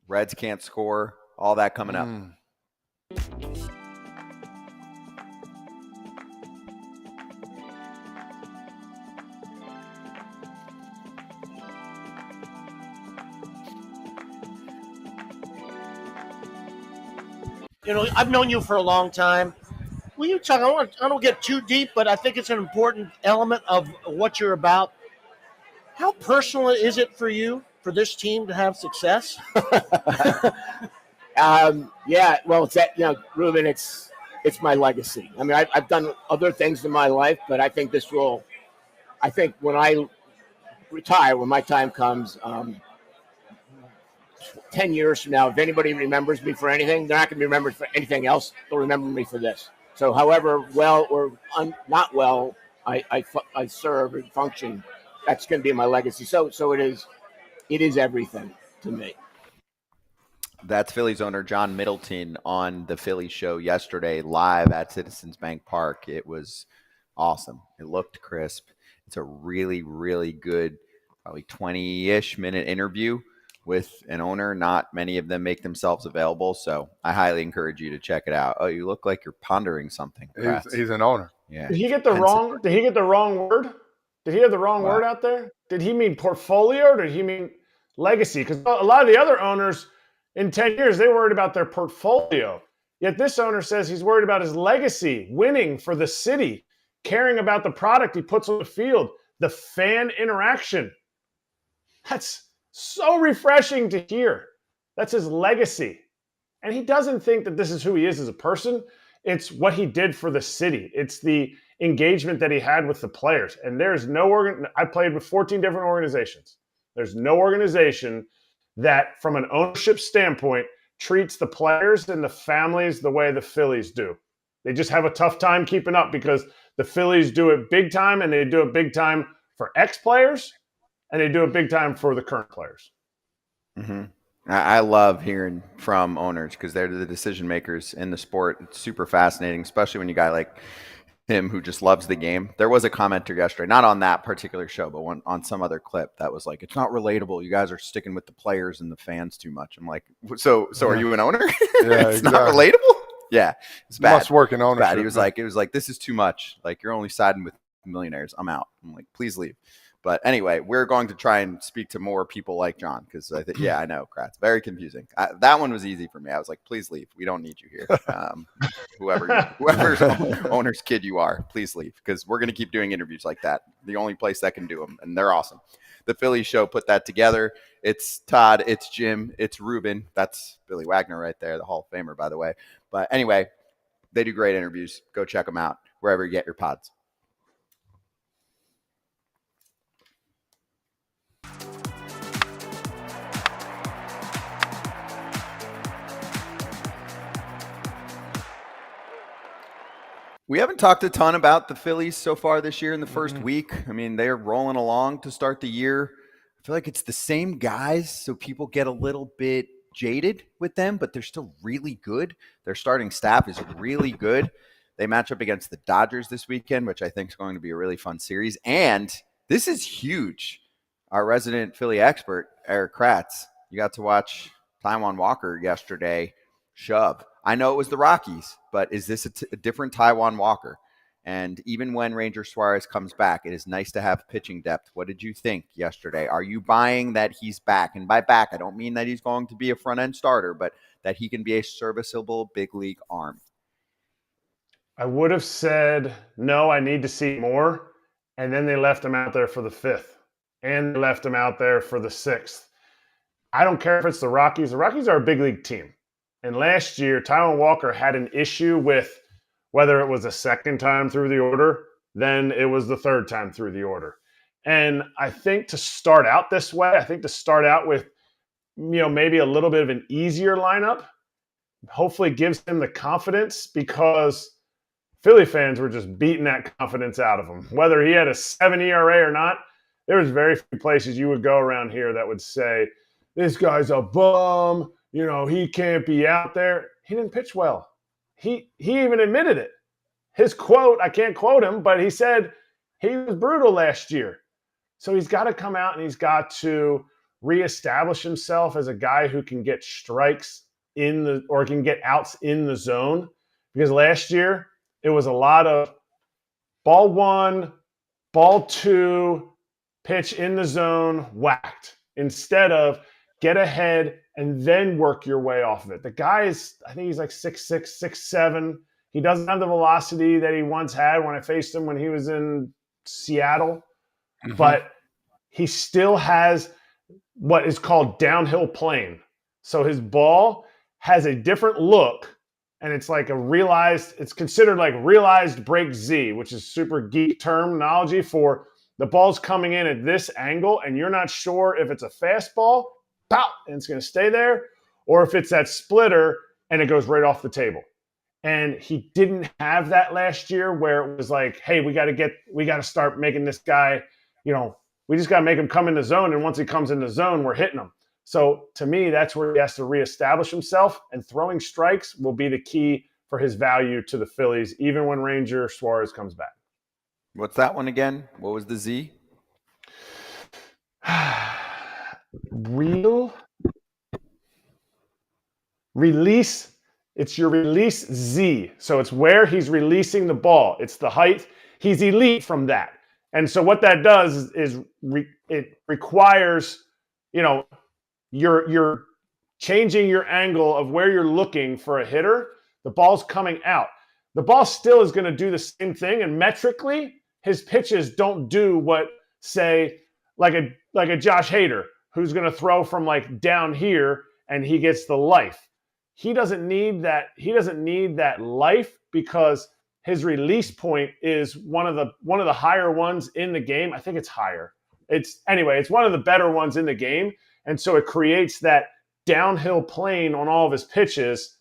Reds can't score. All that coming up. I've known you for a long time. Will you talk? I don't get too deep, but I think it's an important element of what you're about. How personal is it for you, for this team to have success? Yeah, well, it's that, Ruben, it's it's my legacy. I mean, I've done other things in my life, but I think I think when I retire, when my time comes, 10 years from now, if anybody remembers me for anything, they're not going to be remembered for anything else. They'll remember me for this. So however well or not well I serve and function, that's going to be my legacy. So it is everything to me. That's Phillies owner John Middleton on the Phillies show yesterday live at Citizens Bank Park. It was awesome. It looked crisp. It's a really, really good, probably 20-ish minute interview with an owner. Not many of them make themselves available, so I highly encourage you to check it out. Oh, you look like you're pondering something. He's an owner. Yeah. Did he get the wrong word? Did he have the wrong word out there? Did he mean portfolio or did he mean legacy? Because a lot of the other owners in 10 years, they worried about their portfolio. Yet this owner says he's worried about his legacy, winning for the city, caring about the product he puts on the field, the fan interaction. That's so refreshing to hear. That's his legacy. And he doesn't think that this is who he is as a person. It's what he did for the city. It's the engagement that he had with the players. And there's I played with 14 different organizations. There's no organization that, from an ownership standpoint, treats the players and the families the way the Phillies do. They just have a tough time keeping up because the Phillies do it big time, and they do it big time for ex-players, and they do it big time for the current players. Mm-hmm. I love hearing from owners because they're the decision makers in the sport. It's super fascinating, especially when you got like him who just loves the game. There was a commenter yesterday, not on that particular show, but on some other clip that was like, it's not relatable. You guys are sticking with the players and the fans too much. I'm like, so are you an owner? Yeah, it's not relatable. Yeah, it's bad. Must work in ownership. Bad. It was like, this is too much. Like, you're only siding with millionaires. I'm out. I'm like, please leave. But anyway, we're going to try and speak to more people like John because I think, I know, Kratz. Very confusing. That one was easy for me. I was like, please leave. We don't need you here. Whoever's owner's kid you are, please leave because we're going to keep doing interviews like that. The only place that can do them, and they're awesome. The Phillies show put that together. It's Todd, it's Jim, it's Ruben. That's Billy Wagner right there, the Hall of Famer, by the way. But anyway, they do great interviews. Go check them out wherever you get your pods. We haven't talked a ton about the Phillies so far this year in the first week. I mean, they're rolling along to start the year. I feel like it's the same guys, so people get a little bit jaded with them, but they're still really good. Their starting staff is really good. They match up against the Dodgers this weekend, which I think is going to be a really fun series. And this is huge. Our resident Philly expert, Erik Kratz, you got to watch Taijuan Walker yesterday shove. I know it was the Rockies, but is this a different Taijuan Walker? And even when Ranger Suarez comes back, it is nice to have pitching depth. What did you think yesterday? Are you buying that he's back? And by back, I don't mean that he's going to be a front-end starter, but that he can be a serviceable big league arm. I would have said, no, I need to see more. And then they left him out there for the 5th. And they left him out there for the 6th. I don't care if it's the Rockies. The Rockies are a big league team. And last year, Taijuan Walker had an issue with whether it was a second time through the order, then it was the third time through the order. And I think to start out this way, to start out with, maybe a little bit of an easier lineup, hopefully gives him the confidence because Philly fans were just beating that confidence out of him. Whether he had a 7 ERA or not, there was very few places you would go around here that would say, this guy's a bum. He can't be out there. He didn't pitch well. He even admitted it. His quote, I can't quote him, but he said he was brutal last year. So he's got to come out and he's got to reestablish himself as a guy who can get strikes or can get outs in the zone. Because last year it was a lot of ball 1, ball 2, pitch in the zone, whacked, instead of get ahead and then work your way off of it. The guy is, I think he's like 6'6", 6'7". He doesn't have the velocity that he once had when I faced him when he was in Seattle. Mm-hmm. But he still has what is called downhill plane. So his ball has a different look and it's like it's considered like realized break Z, which is super geek terminology for the ball's coming in at this angle, and you're not sure if it's a fastball, pop, and it's going to stay there, or if it's that splitter and it goes right off the table. And he didn't have that last year where it was like, hey, we got to start making this guy, we just got to make him come in the zone. And once he comes in the zone, we're hitting him. So to me, that's where he has to reestablish himself, and throwing strikes will be the key for his value to the Phillies, even when Ranger Suarez comes back. What's that one again? What was the Z? Release. It's your release Z. So it's where he's releasing the ball. It's the height. He's elite from that. And so what that does is it requires, you're changing your angle of where you're looking for a hitter. The ball's coming out. The ball still is going to do the same thing. And metrically, his pitches don't do what, say, like a Josh Hader, who's going to throw from like down here and he gets the life. He doesn't need that. He doesn't need that life because his release point is one of the higher ones in the game. I think it's higher. It's one of the better ones in the game. And so it creates that downhill plane on all of his pitches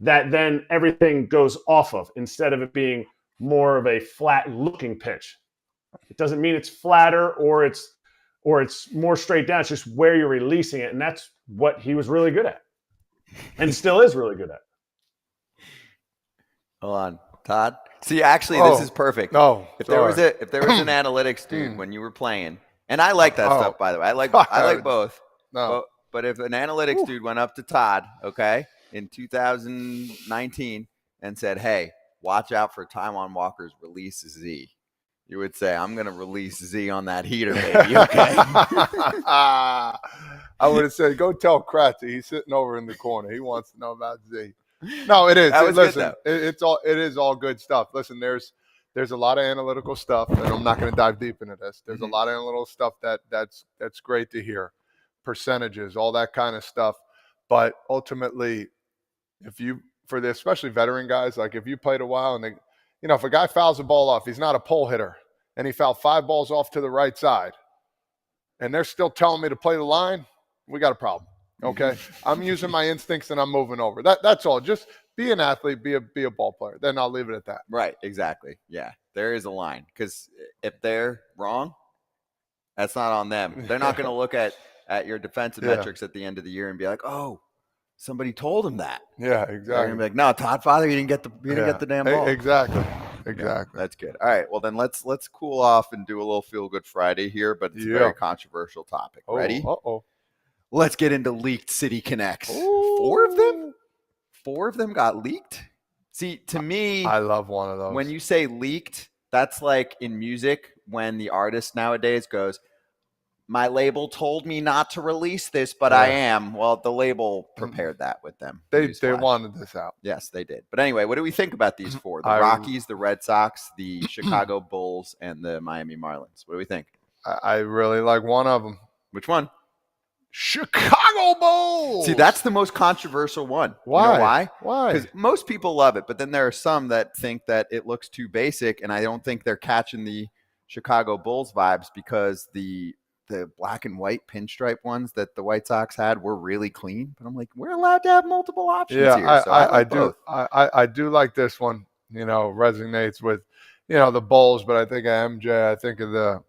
that then everything goes off of, instead of it being more of a flat looking pitch. It doesn't mean it's flatter or it's more straight down. It's just where you're releasing it. And that's what he was really good at. And still is really good at. Hold on, Todd. See, actually, this is perfect. No, if there was an analytics dude when you were playing, and I like that stuff, by the way. I like both. No, but if an analytics dude went up to Todd, okay, in 2019 and said, "Hey, watch out for Taijuan Walker's release Z," you would say, "I'm going to release Z on that heater, baby." Okay. I would have said, go tell Kratz. He's sitting over in the corner. He wants to know about Z. No, it is. Listen, it is all good stuff. Listen, there's a lot of analytical stuff, and I'm not going to dive deep into this. There's a lot of analytical stuff that's great to hear, percentages, all that kind of stuff. But ultimately, especially veteran guys, like if you played a while and if a guy fouls a ball off, he's not a pole hitter, and he fouled 5 balls off to the right side, and they're still telling me to play the line, we got a problem. Okay, I'm using my instincts and I'm moving over. That's all. Just be an athlete, be a ball player. Then I'll leave it at that. Right. Exactly. Yeah. There is a line, because if they're wrong, that's not on them. They're not going to look at your defensive metrics at the end of the year and be like, "Oh, somebody told him that." Yeah, exactly. They're going to be like, "No, Todd Father, you didn't get the damn ball." Exactly. Yeah, that's good. All right. Well, then let's cool off and do a little Feel Good Friday here, but it's a very controversial topic. Ready? Uh-oh. Let's get into leaked City Connects. Ooh. 4 of them? 4 of them got leaked? See, to me, I love one of those. When you say leaked, that's like in music when the artist nowadays goes, "My label told me not to release this, but I am." Well, the label prepared that with them. They wanted this out. Yes, they did. But anyway, what do we think about these 4? The Rockies, the Red Sox, the Chicago Bulls, and the Miami Marlins. What do we think? I really like one of them. Which one? Chicago Bulls. See, that's the most controversial one. Why? You know why? Why? Because most people love it, but then there are some that think that it looks too basic, and I don't think they're catching the Chicago Bulls vibes, because the black and white pinstripe ones that the White Sox had were really clean. But I'm like, we're allowed to have multiple options here. So I do. I do like this one. Resonates with the Bulls, but I think of MJ. I think of the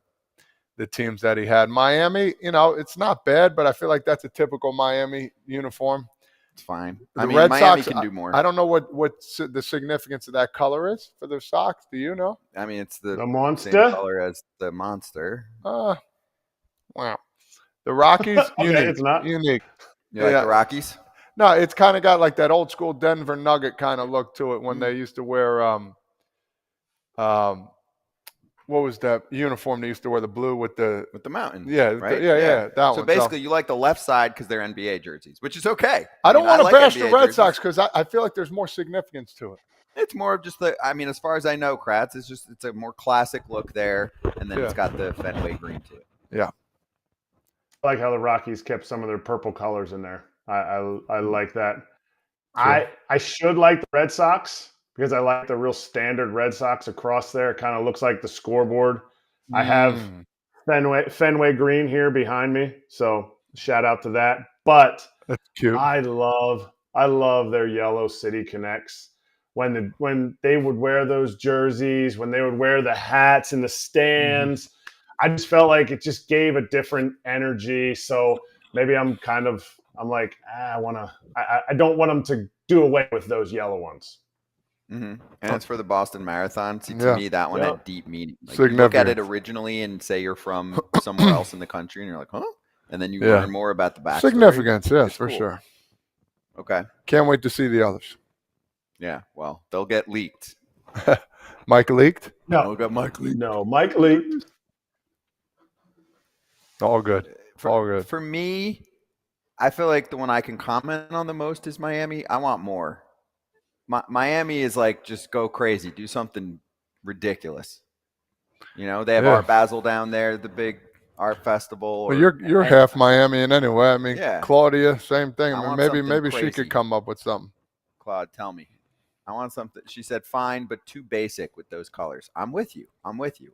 teams that he had. Miami, it's not bad, but I feel like that's a typical Miami uniform. It's fine. The Red Miami Sox can do more. I don't know what the significance of that color is for the Sox. Do you know? I mean, it's the monster same color as the monster. Wow. The Rockies, unique. It's not unique. You like the Rockies? No, it's kind of got like that old school Denver Nugget kind of look to it when they used to wear what was that uniform they used to wear, the blue with the mountain? Yeah, right? That one. So basically, you like the left side because they're NBA jerseys, which is okay. I don't want to bash NBA the Red jerseys. Sox because I feel like there's more significance to it. It's more of just as far as I know, Kratz, it's a more classic look there, and then it's got the Fenway green to it. Yeah. I like how the Rockies kept some of their purple colors in there. I like that. I should like the Red Sox because I like the real standard Red Sox across there. It kind of looks like the scoreboard. I have Fenway Green here behind me, so shout out to that. But That's cute. I love their Yellow City Connects. When they would wear those jerseys, when they would wear the hats in the stands, I just felt like it just gave a different energy. So maybe I'm like, I don't want them to do away with those yellow ones. And it's for the Boston Marathon. See, to me, that one had deep meaning. Like, you look at it originally and say you're from somewhere else in the country, and you're like, huh? And then you learn more about the backstory. Significance, yes, it's for cool. sure. Okay. Can't wait to see the others. Yeah, well, they'll get leaked. Mike leaked? No, got Mike leaked. No, Mike leaked. All good. All good. For me, I feel like the one I can comment on the most is Miami. I want more. Miami is like, just go crazy. Do something ridiculous. You know, they have Art Basel down there, the big art festival. Well, you're half Miamian anyway. I mean, Claudia, same thing. I mean, maybe she could come up with something. Claude, tell me. I want something. She said, fine, but too basic with those colors. I'm with you.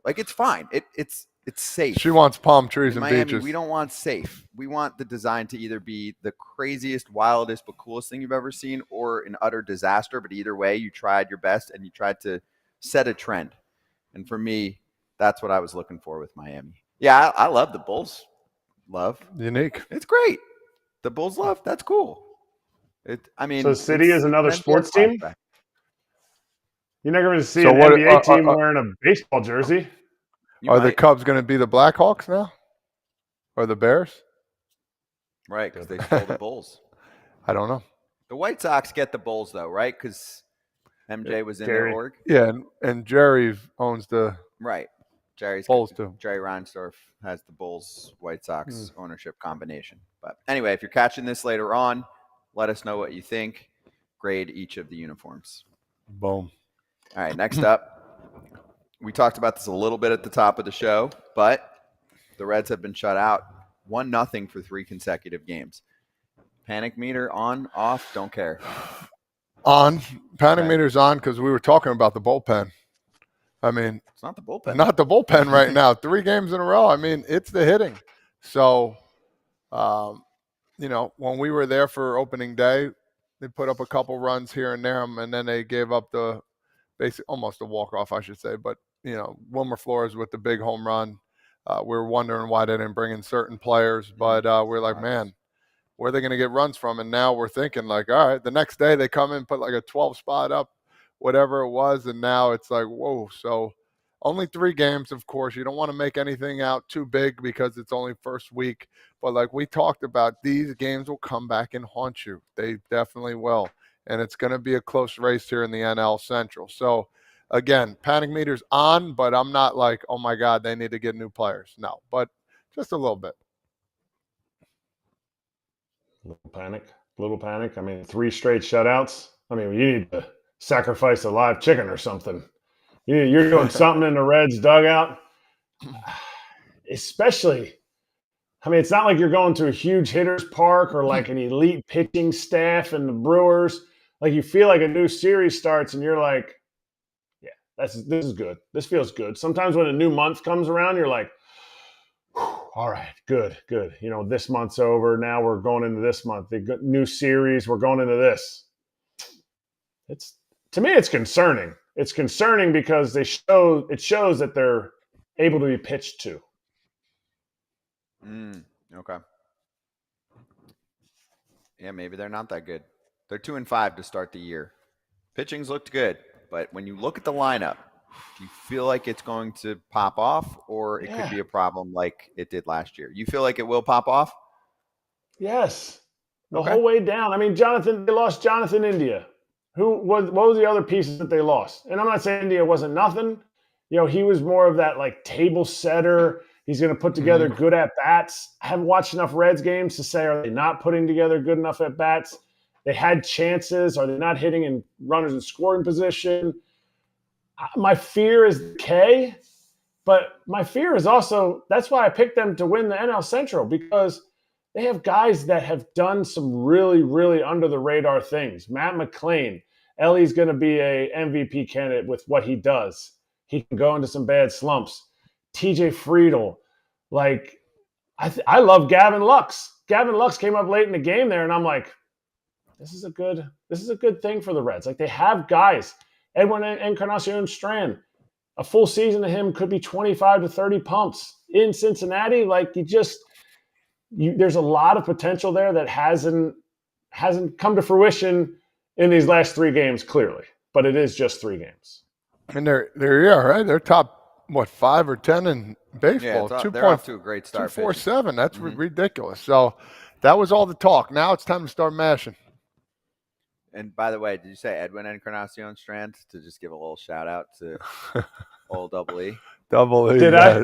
Like, it's fine. It's safe. She wants palm trees and Miami, beaches. we don't want safe. We want the design to either be the craziest, wildest, but coolest thing you've ever seen, or an utter disaster. But either way, you tried your best and you tried to set a trend. And for me, that's what I was looking for with Miami. Yeah, I love the Bulls. Unique. It's great. The Bulls love. That's cool. So City is another sports team? You're not going to see an NBA team wearing a baseball jersey. Are the Cubs going to be the Blackhawks now? Or the Bears? Right, because they stole the Bulls. I don't know. The White Sox get the Bulls, though, right? Because MJ was in their org. Yeah, and Jerry owns the Jerry's Bulls too. Jerry Reinsdorf has the Bulls White Sox ownership combination. But anyway, if you're catching this later on, let us know what you think. Grade each of the uniforms. Boom. All right, next up, we talked about this a little bit at the top of the show, but the Reds have been shut out 1-0 for 3 consecutive games. Panic meter on, off, don't care. On. Panic meter's on because we were talking about the bullpen. I mean, it's not the bullpen. Not the bullpen right now. 3 games in a row. I mean, it's the hitting. So, you know, when we were there for opening day, they put up a couple runs here and there, and then they gave up almost a walk-off, I should say. But, you know, Wilmer Flores with the big home run. We were wondering why they didn't bring in certain players. But we're like, man, where are they going to get runs from? And now we're thinking, like, all right, the next day they come in, put like a 12 spot up, whatever it was, and now it's like, whoa. So only 3 games, of course. You don't want to make anything out too big because it's only first week. But like we talked about, these games will come back and haunt you. They definitely will. And it's going to be a close race here in the NL Central. So, again, panic meter's on, but I'm not like, oh, my God, they need to get new players. No, but just a little bit. Little panic. I mean, 3 straight shutouts. I mean, you need to sacrifice a live chicken or something. You're doing something in the Reds dugout. Especially, I mean, it's not like you're going to a huge hitter's park or like an elite pitching staff and the Brewers. Like, you feel like a new series starts and you're like, yeah, this is good. This feels good. Sometimes when a new month comes around, you're like, all right, good. You know, this month's over. Now we're going into this month. The new series, we're going into this. To me, it's concerning. It's concerning because it shows that they're able to be pitched to. Okay. Yeah, maybe they're not that good. They're 2-5 to start the year. Pitching's looked good, but when you look at the lineup, do you feel like it's going to pop off, or it could be a problem like it did last year? You feel like it will pop off? Yes, the whole way down. I mean, they lost Jonathan India. What was the other pieces that they lost? And I'm not saying India wasn't nothing. You know, he was more of that like table setter. He's going to put together good at-bats. I haven't watched enough Reds games to say, are they not putting together good enough at-bats? They had chances. Are they not hitting in runners in scoring position? My fear is K, but my fear is also, that's why I picked them to win the NL Central, because they have guys that have done some really, really under the radar things. Matt McClain, Ellie's going to be a MVP candidate with what he does. He can go into some bad slumps. TJ Friedel, like I love Gavin Lux. Gavin Lux came up late in the game there, and I'm like, this is a good thing for the Reds. Like, they have guys. Edwin Encarnacion Strand, a full season of him could be 25 to 30 pumps in Cincinnati. Like, there's a lot of potential there that hasn't come to fruition in these last 3 games, clearly. But it is just 3 games. And they're right. They're top 5 or 10 in baseball. Yeah, they're off to a great start. 2.47. That's ridiculous. So that was all the talk. Now it's time to start mashing. And by the way, did you say Edwin Encarnacion Strand to just give a little shout out to old Double E? Double E. Did I?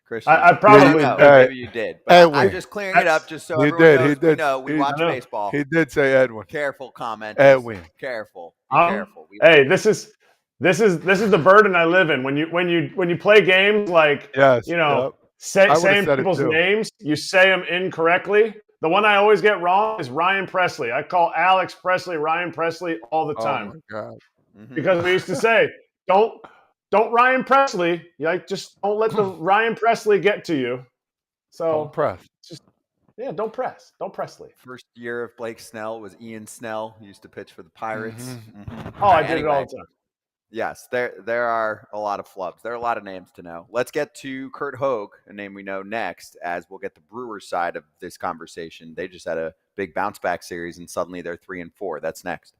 Christian. I probably did. did. Maybe you did. But Edwin. I'm just clearing it up just so He everyone did, knows he did. we know we watch baseball. He did say Edwin. Careful comment. Edwin. Careful. Be careful. Hey, this is the burden I live in. When you play games like saying people's names, you say them incorrectly. The one I always get wrong is Ryan Presley. I call Alex Presley Ryan Presley all the time. Oh my God. Because we used to say, don't Ryan Presley. Just don't let the Ryan Presley get to you. So Don't press. Don't press. Don't Presley. First year of Blake Snell was Ian Snell, who used to pitch for the Pirates. Oh, I did it all the time. Yes, there are a lot of flubs. There are a lot of names to know. Let's get to Curt Hogg, a name we know next, as we'll get the Brewers side of this conversation. They just had a big bounce back series, and suddenly they're 3-4. That's next.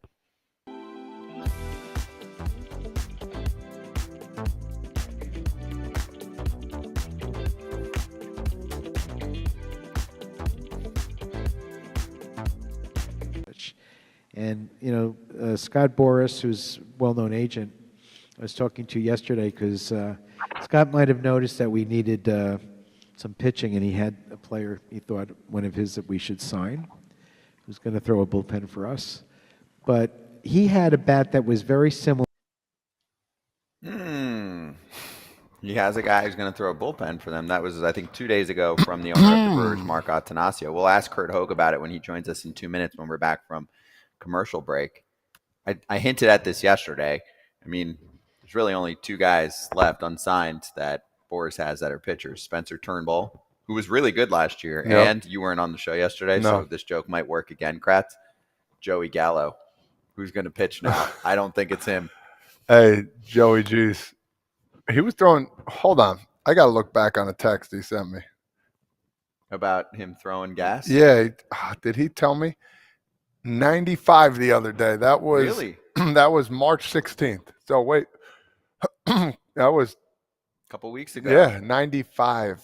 And, Scott Boras, who's a well-known agent, I was talking to yesterday because Scott might have noticed that we needed some pitching, and he had a player he thought one of his that we should sign, who's going to throw a bullpen for us. But he had a bat that was very similar. He has a guy who's going to throw a bullpen for them. That was, I think, 2 days ago from the owner of the Brewers, Mark Attanasio. We'll ask Curt Hogg about it when he joins us in 2 minutes when we're back from commercial break. I hinted at this yesterday. I mean, there's really only 2 guys left unsigned that Boras has that are pitchers. Spencer Turnbull, who was really good last year, and you weren't on the show yesterday, so this joke might work again, Kratz. Joey Gallo, who's going to pitch now. I don't think it's him. Hey, Joey G's. He was throwing – hold on. I got to look back on a text he sent me. About him throwing gas? Yeah. Did he tell me? 95 the other day. That was really? That was March 16th. So wait. That was a couple weeks ago. Yeah, 95.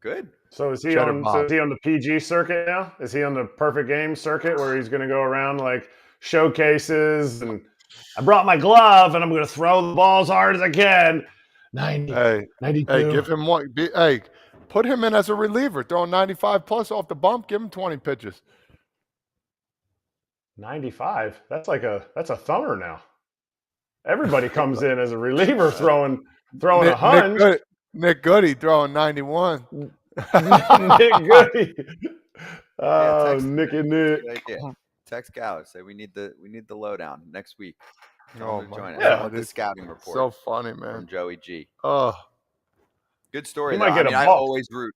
Good. So is he on the PG circuit now? Is he on the perfect game circuit where he's going to go around like showcases and I brought my glove and I'm going to throw the ball as hard as I can. 90. Hey, 92. Hey, give him one. Hey, put him in as a reliever. Throwing 95 plus off the bump. Give him 20 pitches. 95. That's a thumber now. Everybody comes in as a reliever throwing a hunch. Nick Goody throwing 91. Nick Goody. Oh, Nick and Nick. Text Gallo. Say we need the lowdown next week. Oh, join yeah, us. The scouting report. So funny, man. From Joey G. Oh, good story. He might get a balk. I always root.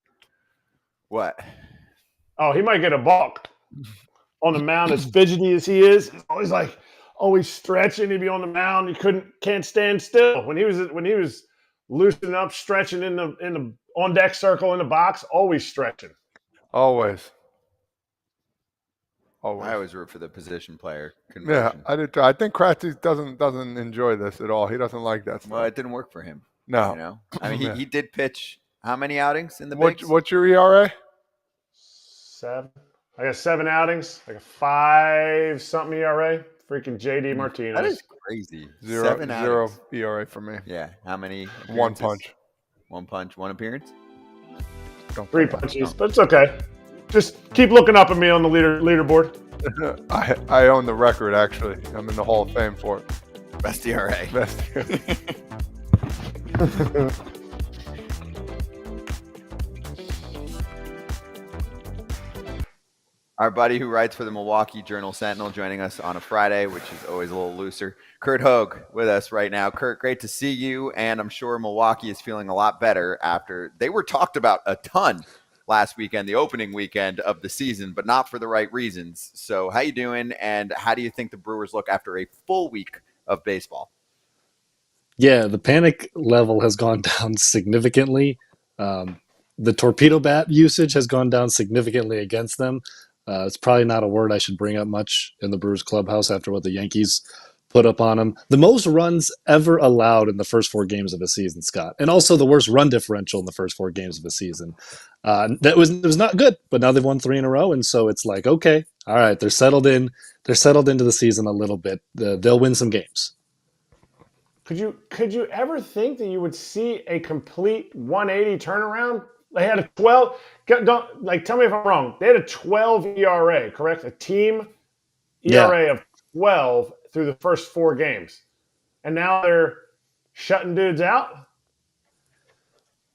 What? Oh, he might get a balk on the mound. As fidgety as he is, he's always stretching. He'd be on the mound. He can't stand still. When he was loosening up, stretching in the on deck circle in the box, always stretching. Always. I always root for the position player Yeah, conversion. I did too. I think Kratz doesn't enjoy this at all. He doesn't like that stuff. Well, it didn't work for him. No. I mean, he did pitch how many outings in the bigs? bigs? What's your ERA? 7. I got 7 outings, like a 5-something ERA. Freaking JD Martinez. That is crazy. 0 ERA for me. Yeah. How many? 1 punch. 1 punch, 1 appearance? 3 punches, but it's okay. Just keep looking up at me on the leaderboard. I own the record, actually. I'm in the Hall of Fame for it. Best ERA. Best ERA. Our buddy who writes for the Milwaukee Journal Sentinel joining us on a Friday, which is always a little looser. Curt Hogg with us right now. Curt, great to see you, and I'm sure Milwaukee is feeling a lot better after they were talked about a ton last weekend, the opening weekend of the season, but not for the right reasons. So how you doing, and how do you think the Brewers look after a full week of baseball? Yeah, the panic level has gone down significantly. The torpedo bat usage has gone down significantly against them. It's probably not a word I should bring up much in the Brewers clubhouse after what the Yankees put up on them. The most runs ever allowed in the first 4 games of a season, Scott, and also the worst run differential in the first 4 games of a season. It was not good, but now they've won 3 in a row, and so it's like, okay, all right, they're settled in. They're settled into the season a little bit. They'll win some games. Could you ever think that you would see a complete 180 turnaround? They had a 12. Tell me if I'm wrong. They had a 12 ERA, correct? A team ERA of 12 through the first 4 games, and now they're shutting dudes out.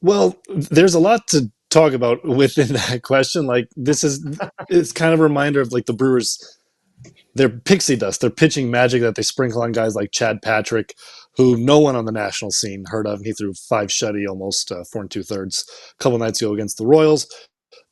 Well, there's a lot to talk about within that question. Like, it's kind of a reminder of like the Brewers. They're pixie dust. They're pitching magic that they sprinkle on guys like Chad Patrick, who no one on the national scene heard of. He threw 5 shutty, almost 4 2/3 a couple nights ago against the Royals.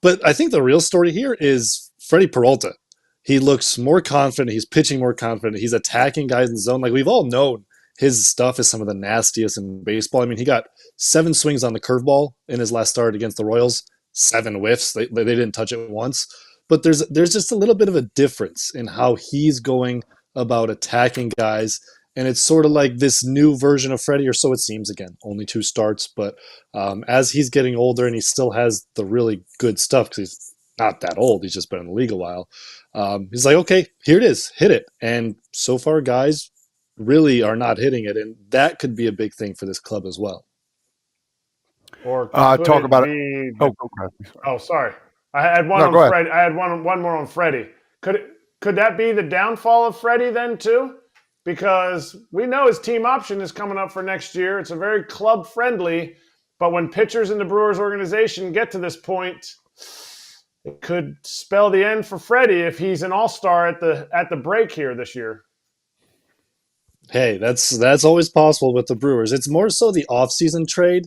But I think the real story here is Freddie Peralta. He looks more confident. He's pitching more confident. He's attacking guys in the zone. Like, we've all known his stuff is some of the nastiest in baseball. I mean, he got 7 swings on the curveball in his last start against the Royals, 7 whiffs. They didn't touch it once. But there's just a little bit of a difference in how he's going about attacking guys. And it's sort of like this new version of Freddie, or so it seems. Again, only 2 starts. But as he's getting older and he still has the really good stuff, because he's not that old, he's just been in the league a while. He's like, okay, here it is, hit it. And so far, guys really are not hitting it. And that could be a big thing for this club as well. Or talk about it. Oh, sorry. I had one on Freddie. I had one more on Freddie. Could that be the downfall of Freddie then too? Because we know his team option is coming up for next year. It's a very club friendly, but when pitchers in the Brewers organization get to this point, it could spell the end for Freddie if he's an all-star at the break here this year. Hey, that's always possible with the Brewers. It's more so the offseason trade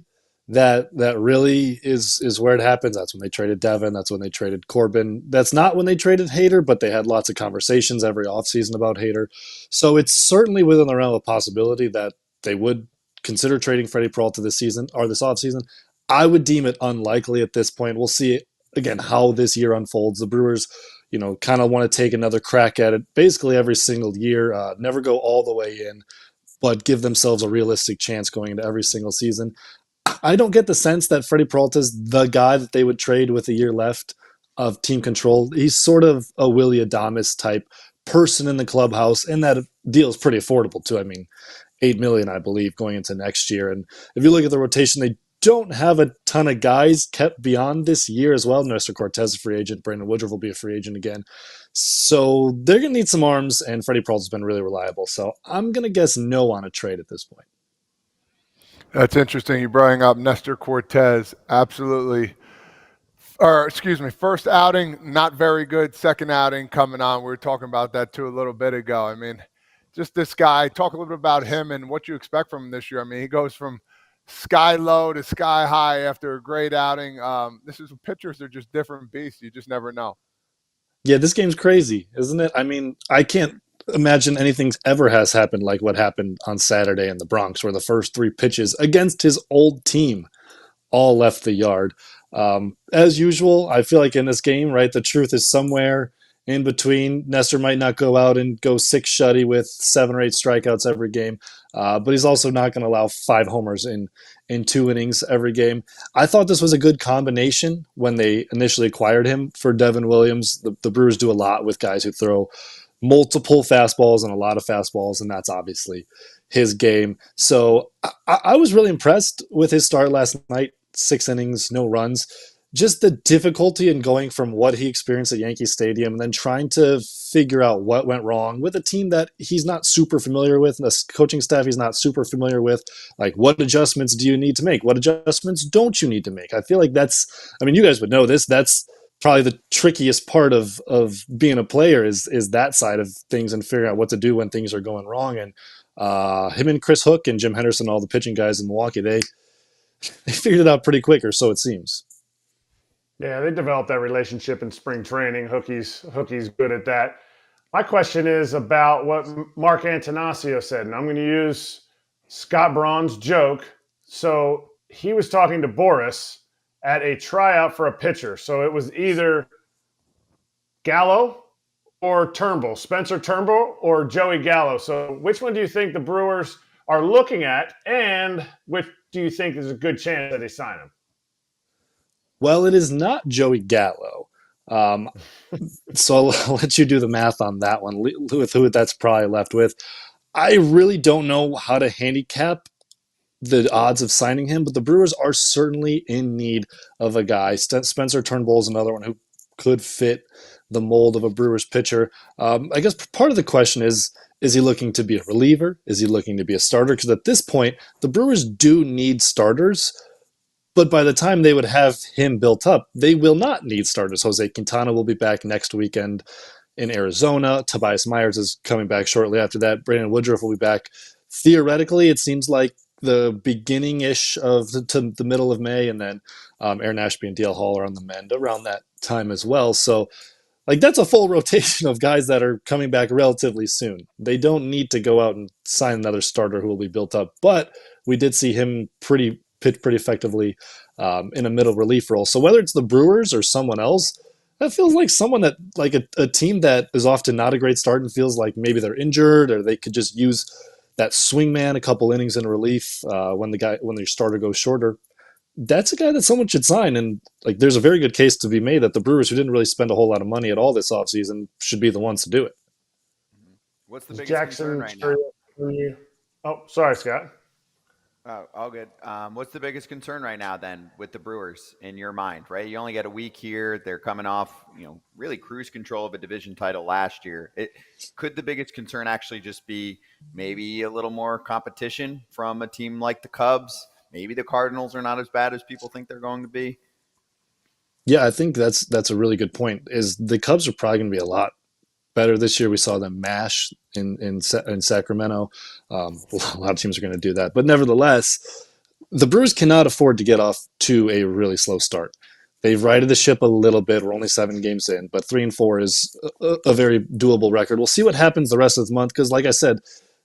that really is where it happens. That's when they traded Devin. That's when they traded Corbin. That's not when they traded Hader, but they had lots of conversations every offseason about Hader. So it's certainly within the realm of possibility that they would consider trading Freddie Peralta this season or this offseason. I would deem it unlikely at this point. We'll see, again, how this year unfolds. The Brewers, kind of want to take another crack at it basically every single year, never go all the way in, but give themselves a realistic chance going into every single season. I don't get the sense that Freddie Peralta is the guy that they would trade with a year left of team control. He's sort of a Willy Adames type person in the clubhouse, and that deal is pretty affordable too. I mean, $8 million, I believe, going into next year. And if you look at the rotation, they don't have a ton of guys kept beyond this year as well. Nestor Cortez is a free agent. Brandon Woodruff will be a free agent again. So they're going to need some arms, and Freddie Peralta's been really reliable. So I'm going to guess no on a trade at this point. That's interesting. You bring up Nestor Cortez. Absolutely. First outing, not very good. Second outing coming on. We were talking about that too a little bit ago. I mean, just this guy, talk a little bit about him and what you expect from him this year. I mean, he goes from sky low to sky high after a great outing. Pitchers are just different beasts. You just never know. Yeah, this game's crazy, isn't it? I mean, I can't imagine anything ever has happened like what happened on Saturday in the Bronx, where the first 3 pitches against his old team all left the yard. As usual, I feel like in this game, right, the truth is somewhere in between. Nestor might not go out and go 6 shutty with 7 or 8 strikeouts every game, but he's also not going to allow 5 homers in 2 innings every game. I thought this was a good combination when they initially acquired him for Devin Williams. The Brewers do a lot with guys who throw multiple fastballs and a lot of fastballs, and that's obviously his game. So I was really impressed with his start last night. 6 innings, no runs. Just the difficulty in going from what he experienced at Yankee Stadium and then trying to figure out what went wrong with a team that he's not super familiar with, and a coaching staff he's not super familiar with. Like, what adjustments do you need to make? What adjustments don't you need to make? I feel like you guys would know this. That's probably the trickiest part of being a player is that side of things and figuring out what to do when things are going wrong. And him and Chris Hook and Jim Henderson, all the pitching guys in Milwaukee, they figured it out pretty quick, or so it seems. Yeah, they developed that relationship in spring training. Hookie's good at that. My question is about what Mark Antanasio said, and I'm going to use Scott Braun's joke. So he was talking to Boris at a tryout for a pitcher. So it was either Gallo or Turnbull, Spencer Turnbull or Joey Gallo. So which one do you think the Brewers are looking at, and which do you think is a good chance that they sign him? Well, it is not Joey Gallo. So I'll let you do the math on that one, with who that's probably left with. I really don't know how to handicap the odds of signing him, but the Brewers are certainly in need of a guy. Spencer Turnbull is another one who could fit the mold of a Brewers pitcher. I guess part of the question is he looking to be a reliever? Is he looking to be a starter? Because at this point, the Brewers do need starters, but by the time they would have him built up, they will not need starters. Jose Quintana will be back next weekend in Arizona. Tobias Myers is coming back shortly after that. Brandon Woodruff will be back. Theoretically, it seems like the beginning-ish of to the middle of May, and then Aaron Ashby and DL Hall are on the mend around that time as well. So, like, that's a full rotation of guys that are coming back relatively soon. They don't need to go out and sign another starter who will be built up, but we did see him pitch pretty effectively in a middle relief role. So whether it's the Brewers or someone else, that feels like someone that, like a team that is often not a great start and feels like maybe they're injured, or they could just use that swingman a couple innings in relief when their starter goes shorter. That's a guy that someone should sign. And like, there's a very good case to be made that the Brewers, who didn't really spend a whole lot of money at all this offseason, should be the ones to do it. What's the biggest Jackson concern right now? Oh, sorry, Scott. Oh, all good. What's the biggest concern right now then with the Brewers in your mind, right? You only get a week here. They're coming off, really cruise control of a division title last year. Could the biggest concern actually just be maybe a little more competition from a team like the Cubs? Maybe the Cardinals are not as bad as people think they're going to be. Yeah, I think that's a really good point. Is the Cubs are probably going to be a lot better this year. We saw them mash in Sacramento. A lot of teams are going to do that, but nevertheless, the Brewers cannot afford to get off to a really slow start. They've righted the ship a little bit. We're only 7 games in, but 3-4 is a very doable record. We'll see what happens the rest of the month because, like I said,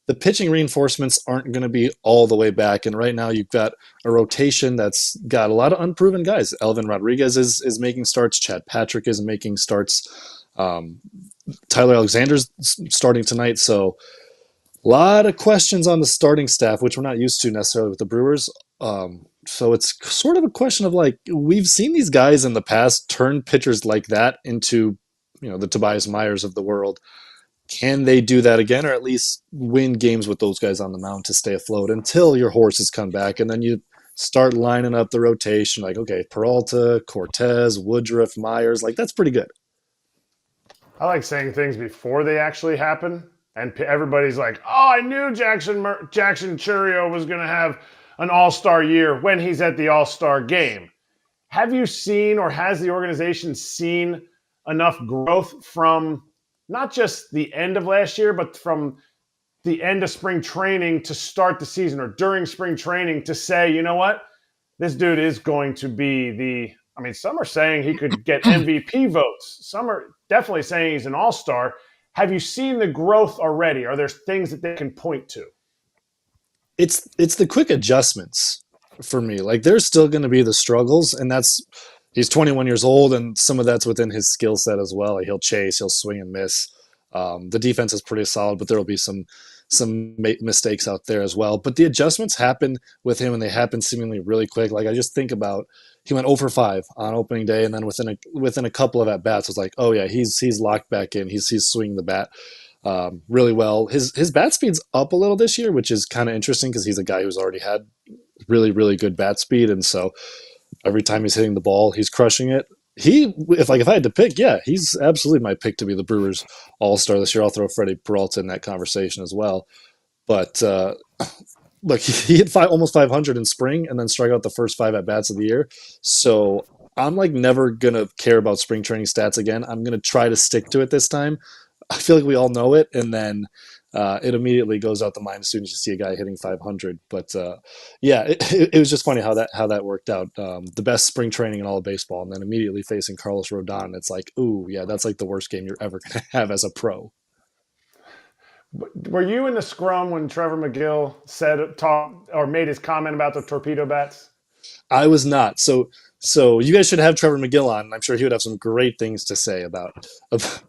the pitching reinforcements aren't going to be all the way back. And right now you've got a rotation that's got a lot of unproven guys. Elvin Rodriguez is making starts. Chad Patrick is making starts. Tyler Alexander's starting tonight. So a lot of questions on the starting staff, which we're not used to necessarily with the Brewers. So it's sort of a question of, like, we've seen these guys in the past turn pitchers like that into, the Tobias Myers of the world. Can they do that again, or at least win games with those guys on the mound to stay afloat until your horses come back? And then you start lining up the rotation, like, okay, Peralta, Cortez, Woodruff, Myers, like, that's pretty good. I like saying things before they actually happen, and everybody's like, "Oh, I knew Jackson Chourio was going to have an all-star year when he's at the all-star game." Have you seen, or has the organization seen enough growth from not just the end of last year, but from the end of spring training to start the season, or during spring training to say, you know what, this dude is going to be some are saying he could get MVP votes. Some are definitely saying he's an all-star. Have you seen the growth already? Are there things that they can point to? It's the quick adjustments for me. Like, there's still going to be the struggles, and he's 21 years old, and some of that's within his skill set as well. Like, he'll chase, he'll swing and miss. The defense is pretty solid, but there will be some mistakes out there as well. But the adjustments happen with him, and they happen seemingly really quick. Like, I just think about, he went 0 for 5 on opening day, and then within a couple of at bats, it was like, oh yeah, he's locked back in. He's swinging the bat really well. His bat speed's up a little this year, which is kind of interesting because he's a guy who's already had really, really good bat speed, and so every time he's hitting the ball, he's crushing it. If I had to pick, yeah, he's absolutely my pick to be the Brewers all-star this year. I'll throw Freddie Peralta in that conversation as well. But look, he hit almost 500 in spring and then struck out the first 5 at-bats of the year. So I'm like never gonna care about spring training stats again. I'm gonna try to stick to it this time. I feel like we all know it, and then it immediately goes out the mind as soon as you see a guy hitting 500. But yeah, it was just funny how that worked out. The best spring training in all of baseball, and then immediately facing Carlos Rodon. It's like, ooh, yeah, that's like the worst game you're ever gonna have as a pro. Were you in the scrum when Trevor McGill made his comment about the torpedo bats? I was not. So you guys should have Trevor McGill on. I'm sure he would have some great things to say about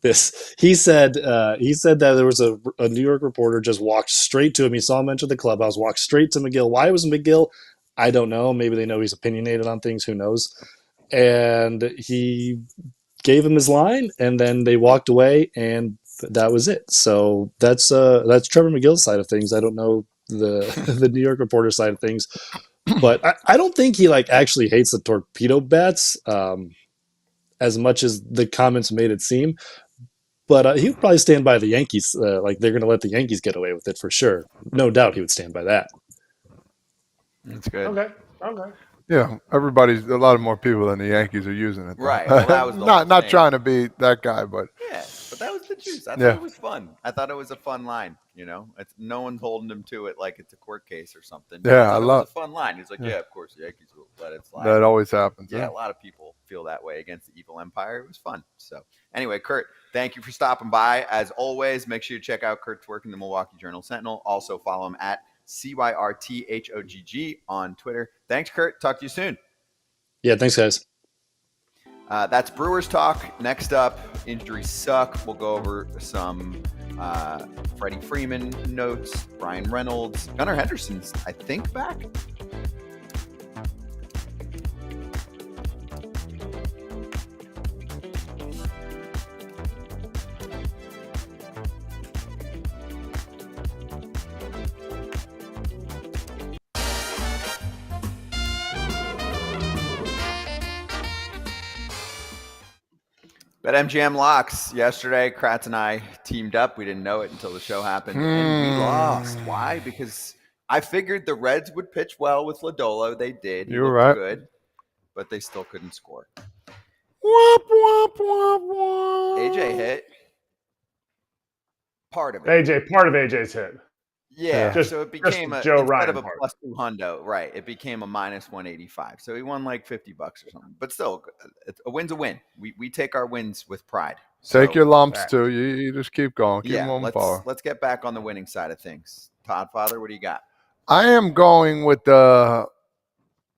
this. He said that there was a New York reporter just walked straight to him. He saw him enter the clubhouse, walked straight to McGill. Why was McGill? I don't know. Maybe they know he's opinionated on things. Who knows? And he gave him his line, and then they walked away, and that was it. So that's Trevor McGill's side of things. I don't know the New York reporter side of things. But I don't think he like actually hates the torpedo bats as much as the comments made it seem. But he would probably stand by the Yankees. Like they're going to let the Yankees get away with it for sure. No doubt he would stand by that. That's good. Okay. Yeah, a lot more people than the Yankees are using it. Though. Right. Well, that was the not thing. trying to be that guy, but Yeah, but that was the juice. I thought Yeah. it was fun. I thought it was a fun line. No one's holding him to it like it's a court case or something. Yeah, it was a fun line. He's like, yeah, of course the Yankees will let it slide. that always happens. Yeah, huh? a lot of people feel that way against the evil empire. It was fun. So anyway, Curt, thank you for stopping by. As always, make sure you check out Curt's work in the Milwaukee Journal Sentinel. Also follow him at CYRTHOGG on Twitter. Thanks, Curt. Talk to you soon. Yeah, thanks, guys. That's Brewers talk. Next up, injuries suck. We'll go over some Freddie Freeman notes, Brian Reynolds, Gunnar Henderson's, I think, back. BetMGM Locks. Yesterday, Kratz and I teamed up. We didn't know it until the show happened, and we lost. Why? Because I figured the Reds would pitch well with Lodolo. They did. He You were looked right. good, but they still couldn't score. Womp, womp, womp, womp. AJ hit part of it. Part of AJ's hit. Yeah, Just- so it became just a Joe instead Ryan of a part. plus 200, right? It became a minus 185. So he won like $50 or something. But still, a win's a win. We take our wins with pride. Take So, your lumps too. You just keep going. Keep yeah. moving forward. Let's get back on the winning side of things. Todd Father, what do you got? I am going with the.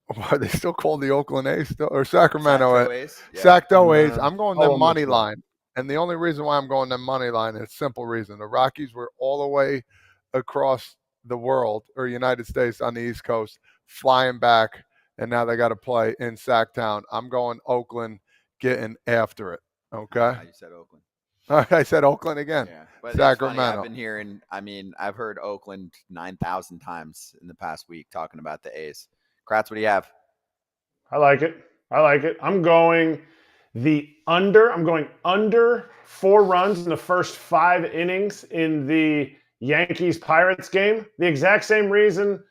What, they still call the Oakland A's still, or Sacramento Sacto A's? Yeah. Sacto A's. I'm going Oh, the I'm money with you. line, and the only reason why I'm going the money line is a simple reason. The Rockies were all the way across the world or United States on the East Coast, flying back, and now they got to play in Sacktown. I'm going Oakland, getting after it. Okay, You said Oakland. I said Oakland again. Yeah, but Sacramento. It's funny. I've been hearing. I've heard Oakland 9,000 times in the past week talking about the A's. Kratz, what do you have? I like it. I'm going under. I'm going under 4 runs in the first 5 innings in the Yankees-Pirates game. The exact same reason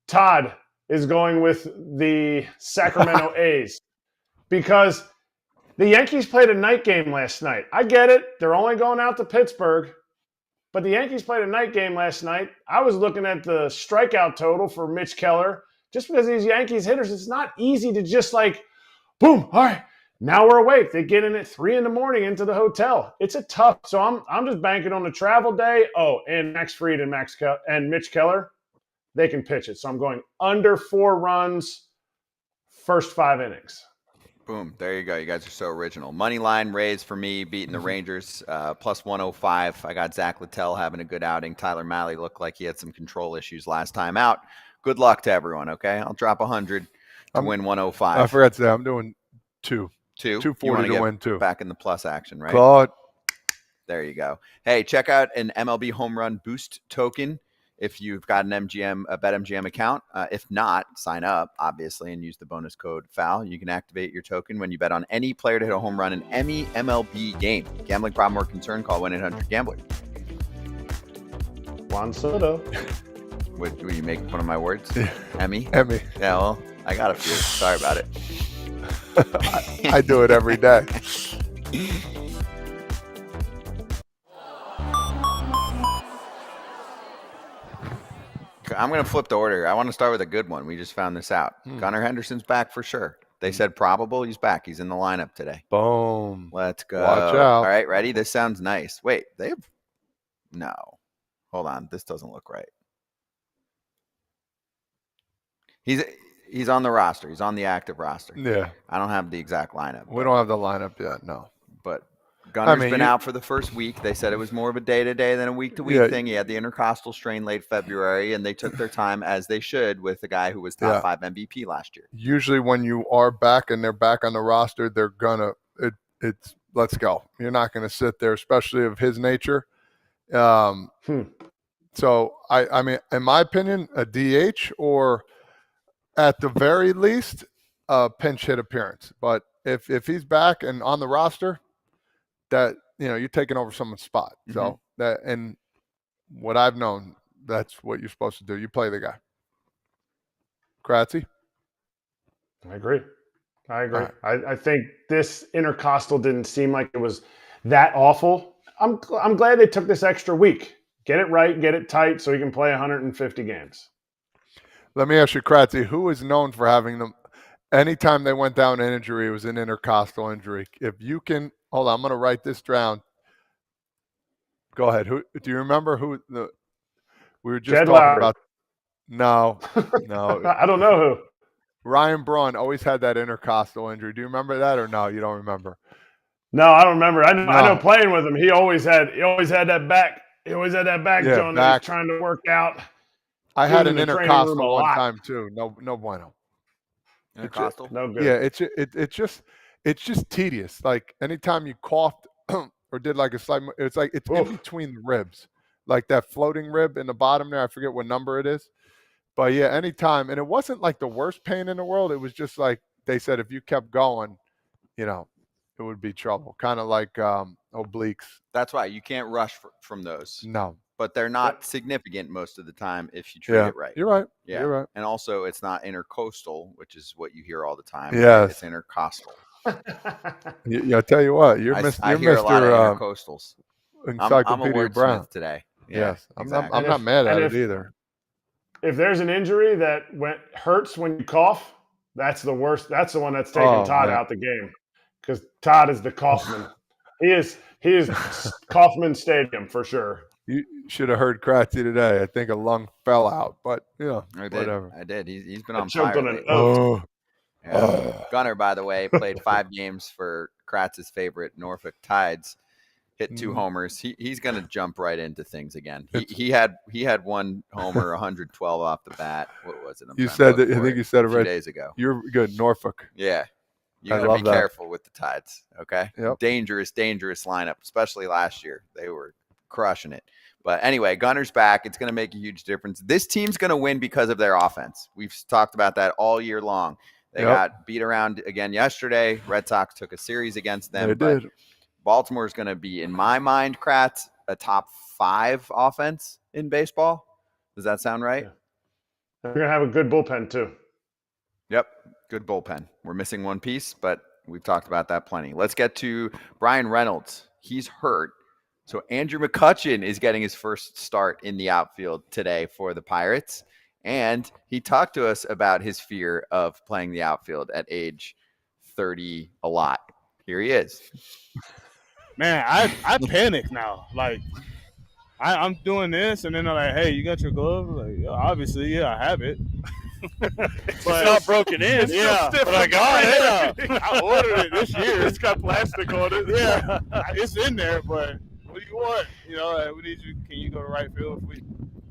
Todd is going with the Sacramento A's. Because the Yankees played a night game last night. I get it. They're only going out to Pittsburgh. But the Yankees played a night game last night. I was looking at the strikeout total for Mitch Keller. Just because these Yankees hitters, it's not easy to just like, boom, all right, now we're awake. They get in at 3 a.m. into the hotel. It's a tough. So I'm just banking on the travel day. Oh, and Max Fried and Mitch Keller, they can pitch it. So I'm going under 4 runs, first 5 innings. Boom. There you go. You guys are so original. Money line Rays for me, beating the Rangers, plus 105. I got Zach Littell having a good outing. Tyler Mahle looked like he had some control issues last time out. Good luck to everyone, okay? I'll drop 100 to win 105. I forgot to say I'm doing 2. 2? 240 to get win 2. Back in the plus action, right? Claude. There you go. Hey, check out an MLB home run boost token if you've got a BetMGM account. If not, sign up, obviously, and use the bonus code FOUL. You can activate your token when you bet on any player to hit a home run in any MLB game. Gambling problem or concern, call 1-800-GAMBLER. Juan Soto. What, will you make one of my words? Yeah. Emmy? Emmy. Yeah, well, I got a few. Sorry about it. I do it every day. I'm going to flip the order. I want to start with a good one. We just found this out. Gunnar Henderson's back for sure. They said probable. He's back. He's in the lineup today. Boom. Let's go. Watch out. All right, ready? This sounds nice. Wait, no. Hold on. This doesn't look right. He's on the roster. He's on the active roster. Yeah. I don't have the exact lineup. We don't have the lineup yet, no. But Gunner's been out for the first week. They said it was more of a day-to-day than a week-to-week thing. He had the intercostal strain late February, and they took their time, as they should, with the guy who was top 5 MVP last year. Usually when you are back and they're back on the roster, they're going to it's let's go. You're not going to sit there, especially of his nature. So, I mean, in my opinion, a DH or at the very least a pinch hit appearance. But if he's back and on the roster, that, you're taking over someone's spot. So that, and what I've known, that's what you're supposed to do. You play the guy. Kratzy? I agree. Right. I think this intercostal didn't seem like it was that awful. I'm glad they took this extra week. Get it right, get it tight, so he can play 150 games. Let me ask you, Kratzy, who is known for having them? Anytime they went down an injury, it was an intercostal injury. If you can, hold on, I'm going to write this down. Go ahead. Who do you remember? We were just Jed talking Lowry. about. No. I don't know who. Ryan Braun always had that intercostal injury. Do you remember that or no? You don't remember? No, I don't remember. I know playing with him, he always had that back. He always had that back, John, that he's trying to work out. I had an intercostal one time too. No bueno. Intercostal? No good. Yeah, it's just tedious. Like anytime you coughed or did like a slight, it's like it's in between the ribs, like that floating rib in the bottom there. I forget what number it is, but yeah, anytime. And it wasn't like the worst pain in the world. It was just like they said, if you kept going, it would be trouble. Kind of like obliques. That's why you can't rush from those. No. But they're not significant most of the time if you treat it right. You're right. Yeah. You're right. And also, it's not intercoastal, which is what you hear all the time. Yes. It's intercostal. I tell you what, you're I hear a lot of intercostals. Encyclopedia I'm a Brown today. Yeah, yes. exactly. I'm not mad at it either. If there's an injury that hurts when you cough, that's the worst. That's the one that's taking Todd out the game, because Todd is the Kaufman. He is Kaufman Stadium for sure. You should have heard Kratzy today. I think a lung fell out, but whatever. I did. He's been on choked fire. on an oath. Gunner, by the way, played 5 games for Kratz's favorite Norfolk Tides. Hit 2 homers. He's going to jump right into things again. He had 1 homer, 112 off the bat. What was it? You said that. I think you said it a few right days ago. You're good, Norfolk. Yeah. You got to be careful with the Tides, okay? Yep. Dangerous lineup, especially last year. They were crushing it. But anyway, Gunner's back. It's going to make a huge difference. This team's going to win because of their offense. We've talked about that all year long. They got beat around again yesterday. Red Sox took a series against them. They did. Baltimore is going to be, in my mind, Kratz, a top 5 offense in baseball. Does that sound right? Yeah. They're going to have a good bullpen, too. Yep, good bullpen. We're missing one piece, but we've talked about that plenty. Let's get to Brian Reynolds. He's hurt. So Andrew McCutchen is getting his first start in the outfield today for the Pirates. And he talked to us about his fear of playing the outfield at age 30 a lot. Here he is. Man, I panic now. Like, I'm doing this, and then they're like, hey, you got your glove? Like, obviously, yeah, I have it. But it's not broken in. Yeah, but I got it. I ordered it this year. It's got plastic on it. Yeah, it's in there, but what do you want? We need you. Can you go to right field?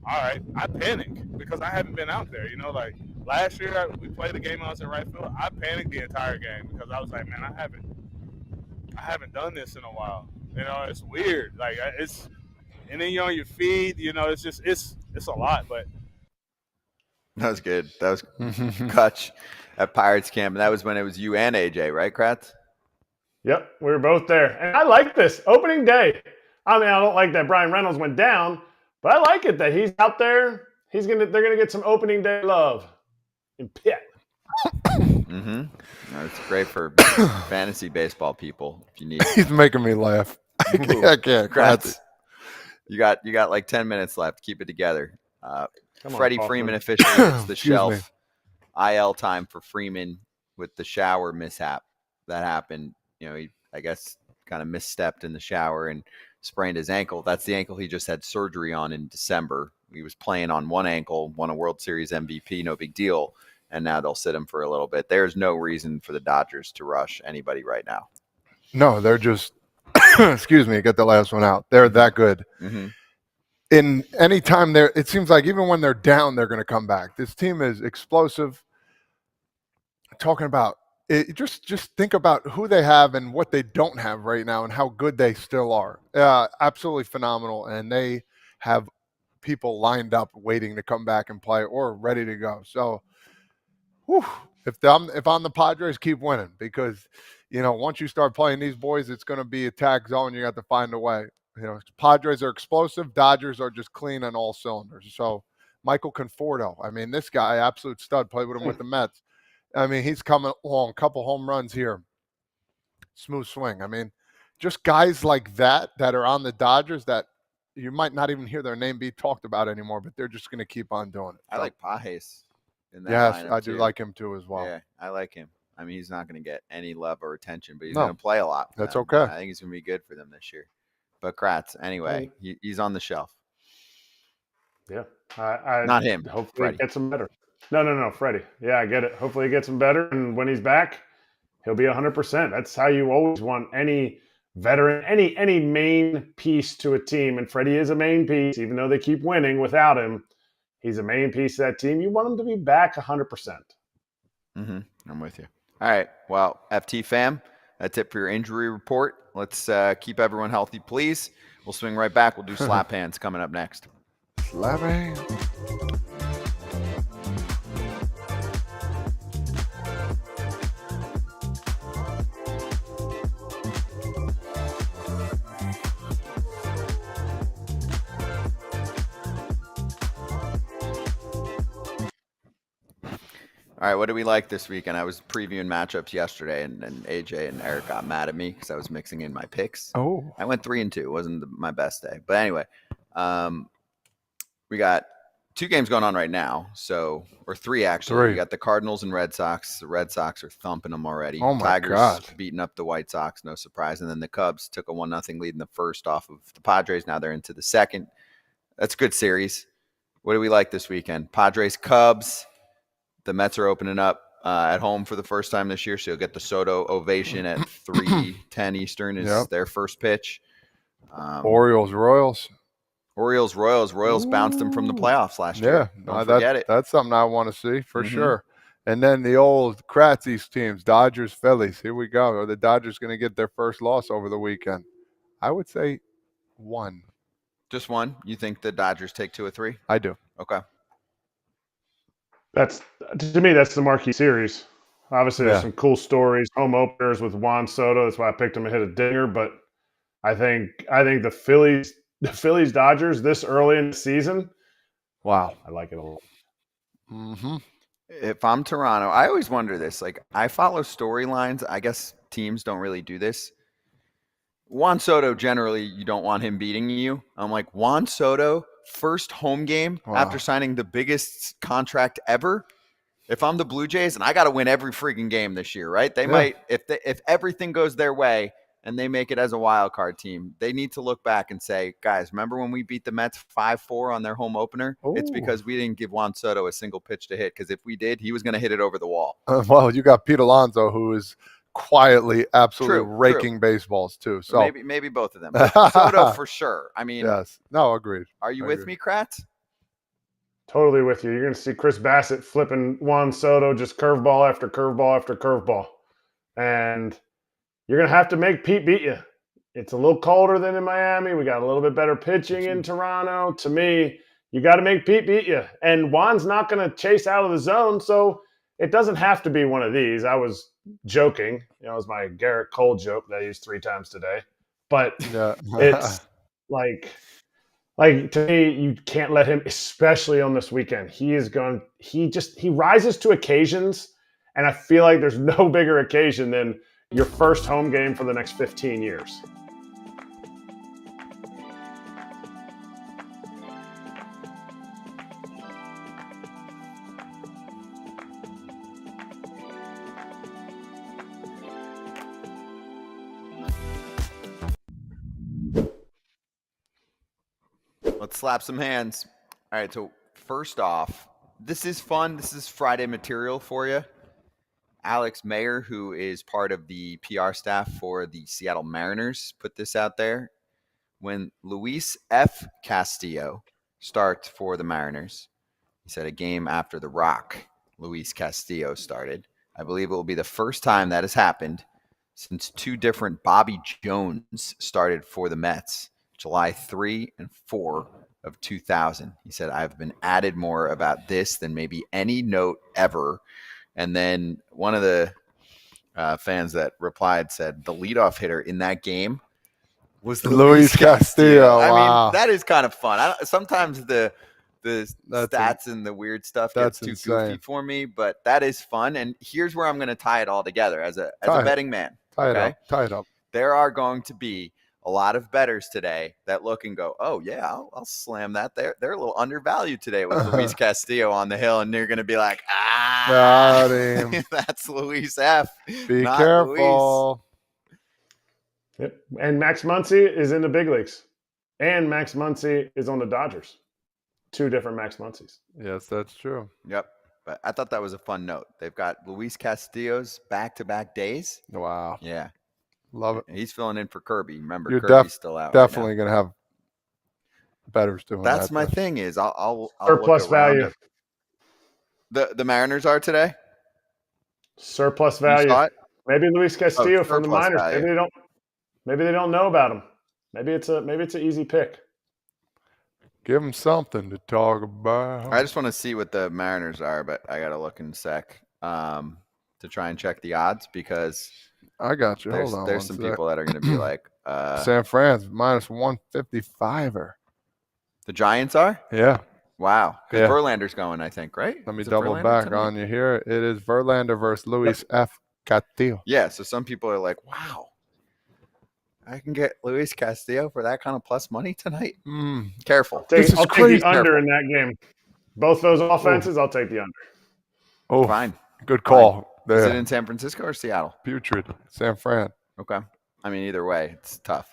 All right. I panic because I haven't been out there. Like last year we played the game I was in right field. I panicked the entire game because I was like, man, I haven't done this in a while. It's weird. Like and then you're on your feet. It's just it's a lot. But that was good. That was Kutch at Pirates camp, and that was when it was you and AJ, right, Kratz? Yep, we were both there, and I like this opening day. I mean, I don't like that Brian Reynolds went down, but I like it that he's out there. They're gonna get some opening day love in Pitt. Mm-hmm. No, it's great for fantasy baseball people if you need. He's making me laugh. I can't. Kratz, you got like 10 minutes left. Keep it together. Freddie Freeman officially hits the shelf. IL time for Freeman with the shower mishap that happened. He, I guess, kind of misstepped in the shower and sprained his ankle. That's the ankle he just had surgery on in December. He was playing on one ankle, won a World Series MVP, no big deal. And now they'll sit him for a little bit. There's no reason for the Dodgers to rush anybody right now. No, they're just, excuse me, get the last one out. They're that good. Mm-hmm. In any time it seems like even when they're down, they're going to come back. This team is explosive. Talking about it, just think about who they have and what they don't have right now and how good they still are. Absolutely phenomenal. And they have people lined up waiting to come back and play or ready to go. So, if I'm the Padres, keep winning because, once you start playing these boys, it's going to be attack zone. You have to find a way. Padres are explosive. Dodgers are just clean on all cylinders. So Michael Conforto, this guy, absolute stud, played with him with the Mets. He's coming along, couple home runs here. Smooth swing. Just guys like that are on the Dodgers that you might not even hear their name be talked about anymore, but they're just going to keep on doing it. I like Pajes. Yes, I do like him too as well. Yeah, I like him. He's not going to get any love or attention, but he's going to play a lot. That's them. okay. I think he's going to be good for them this year. But Kratz, anyway, he's on the shelf. Yeah. Not him. Hopefully Freddie. He gets him better. No, Freddie. Yeah, I get it. Hopefully he gets him better. And when he's back, he'll be 100%. That's how you always want any veteran, any main piece to a team. And Freddie is a main piece, even though they keep winning without him. He's a main piece of that team. You want him to be back 100%. Mm-hmm. I'm with you. All right. Well, FT fam, that's it for your injury report. Let's keep everyone healthy, please. We'll swing right back. We'll do slap hands coming up next. Slap hands. All right, what do we like this weekend? I was previewing matchups yesterday, and AJ and Erik got mad at me because I was mixing in my picks. Oh, I went 3-2. It wasn't my best day, but anyway, we got 2 games going on right now. Or 3 actually. 3. We got the Cardinals and Red Sox. The Red Sox are thumping them already. Oh my Tigers God. beating up the White Sox, no surprise. And then the Cubs took a 1-0 lead in the first off of the Padres. Now they're into the second. That's a good series. What do we like this weekend? Padres, Cubs. The Mets are opening up at home for the first time this year, so you'll get the Soto ovation at 3:10 Eastern is their first pitch. Orioles, Royals. Royals bounced them from the playoffs last year. Don't forget it. That's something I want to see for sure. And then the old Kratz teams, Dodgers, Phillies. Here we go. Are the Dodgers going to get their first loss over the weekend? I would say 1. Just 1? You think the Dodgers take 2 or 3? I do. Okay. To me, that's the marquee series. Obviously, there's some cool stories, home openers with Juan Soto. That's why I picked him to hit a dinger. But I think the Phillies Dodgers this early in the season. Wow, I like it a lot. Mm-hmm. If I'm Toronto, I always wonder this. Like, I follow storylines. I guess teams don't really do this. Juan Soto, generally, you don't want him beating you. I'm like, Juan Soto, first home game after signing the biggest contract ever. If I'm the Blue Jays, and I got to win every freaking game this year, right? They might, if everything goes their way and they make it as a wild card team, they need to look back and say, guys, remember when we beat the Mets 5-4 on their home opener? Ooh. It's because we didn't give Juan Soto a single pitch to hit, because if we did, he was going to hit it over the wall. Well, you got Pete Alonso, who is quietly absolutely raking baseballs too. So maybe both of them. But Soto for sure. I mean, yes. No, agreed. Are you with me, Kratz? Totally with you. You're going to see Chris Bassett flipping Juan Soto, just curveball after curveball after curveball. And you're going to have to make Pete beat you. It's a little colder than in Miami. We got a little bit better pitching in Toronto. To me, you got to make Pete beat you. And Juan's not going to chase out of the zone, so it doesn't have to be one of these. I was joking. It was my Garrett Cole joke that I used 3 times today. But it's like to me, you can't let him, especially on this weekend. He rises to occasions, And I feel like there's no bigger occasion than your first home game for the next 15 years. Let's slap some hands. All right, so first off, this is fun. This is Friday material for you. Alex Mayer, who is part of the PR staff for the Seattle Mariners, put this out there. When Luis F. Castillo starts for the Mariners, he said a game after The Rock, Luis Castillo started. I believe it will be the first time that has happened since two different Bobby Jones started for the Mets, July 3 and 4 of 2000. He said, I've been added more about this than maybe any note ever. And then one of the fans that replied said the leadoff hitter in that game was Luis Castillo. I Wow. mean, that is kind of fun. Sometimes the stats and the weird stuff gets too goofy for me, but that is fun. And here's where I'm going to tie it all together as a betting man. Tie it up. There are going to be a lot of bettors today that look and go, oh, yeah, I'll slam that. They're a little undervalued today with Luis Castillo on the hill, and they're going to be like, Got him. that's Luis F. Be careful. Yep. And Max Muncy is in the big leagues. And Max Muncy is on the Dodgers. Two different Max Muncies. Yes, that's true. Yep. But I thought that was a fun note. They've got Luis Castillo's back-to-back days. Wow. Yeah. Love it. He's filling in for Kirby. Remember, You're Kirby's still out. Definitely going to have bettors doing that. That's my thing is I'll surplus value. The Mariners are today? Surplus value. Maybe Luis Castillo from the minors. Value. Maybe they don't know about him. Maybe it's an easy pick. Give them something to talk about. I just want to see what the Mariners are, but I got to look in a sec to try and check the odds because I got you. Hold on. There's some people that are going to be like San Fran's minus 155er. The Giants are? Yeah. Wow. Because Verlander's going, I think, right? Let me double back on you here. It is Verlander versus Luis F. Castillo. Yeah, so some people are like, wow, I can get Luis Castillo for that kind of plus money tonight? Careful. I'll take the under in that game. Both those offenses, I'll take the under. Oh, fine. Good call. Is it in San Francisco or Seattle? Putrid. San Fran. Okay. I mean, either way, it's tough.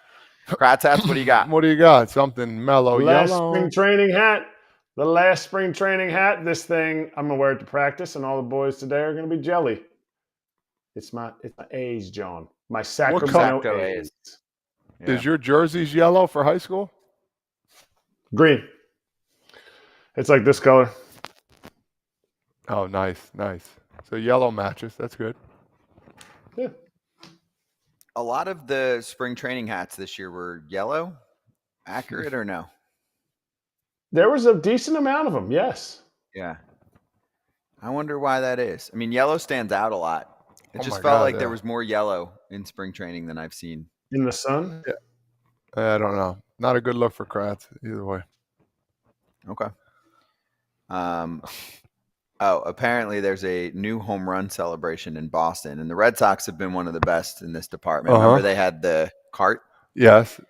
Kratz, what do you got? What do you got? Something mellow yellow. Spring training hat. The last spring training hat. This thing, I'm going to wear it to practice, and all the boys today are going to be jelly. It's my A's, John. My Sacramento A's. Yeah. Is your jerseys yellow for high school? Green. It's like this color. Oh, nice. So yellow matches. That's good. Yeah. A lot of the spring training hats this year were yellow. Accurate or no? There was a decent amount of them, yes. Yeah. I wonder why that is. I mean, yellow stands out a lot. It just felt like there was more yellow in spring training than I've seen. In the sun? Yeah. I don't know. Not a good look for Kratz either way. Okay. Apparently there's a new home run celebration in Boston, and the Red Sox have been one of the best in this department. Remember they had the cart? Yes.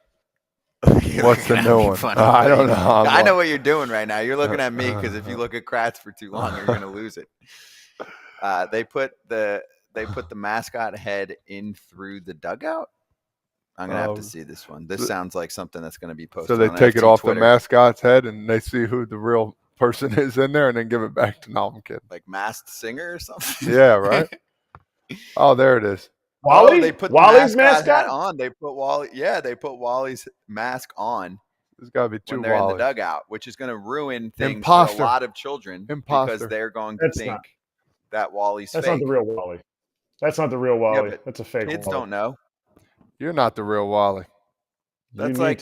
What's the new one? I don't know. I know what you're doing right now. You're looking at me because if you look at Kratz for too long, you're going to lose it. They put the mascot head in through the dugout. I'm going to have to see this one. This sounds like something that's going to be posted. So they on take FT it off Twitter. the mascot's head and they see who the real person is in there and then give it back to no, I'm kidding. Like Masked Singer or something? Yeah, right? Oh, there it is. Wally? They put Wally's the mascot hat on. They put Wally. Yeah, they put Wally's mask on. There's got to be two when they're Wallies. in the dugout, which is going to ruin things for a lot of children because they're going to think that Wally's That's fake. not the real Wally. That's not the real Wally. Yeah, that's a fake kids Wally. don't know. You're not the real Wally. That's like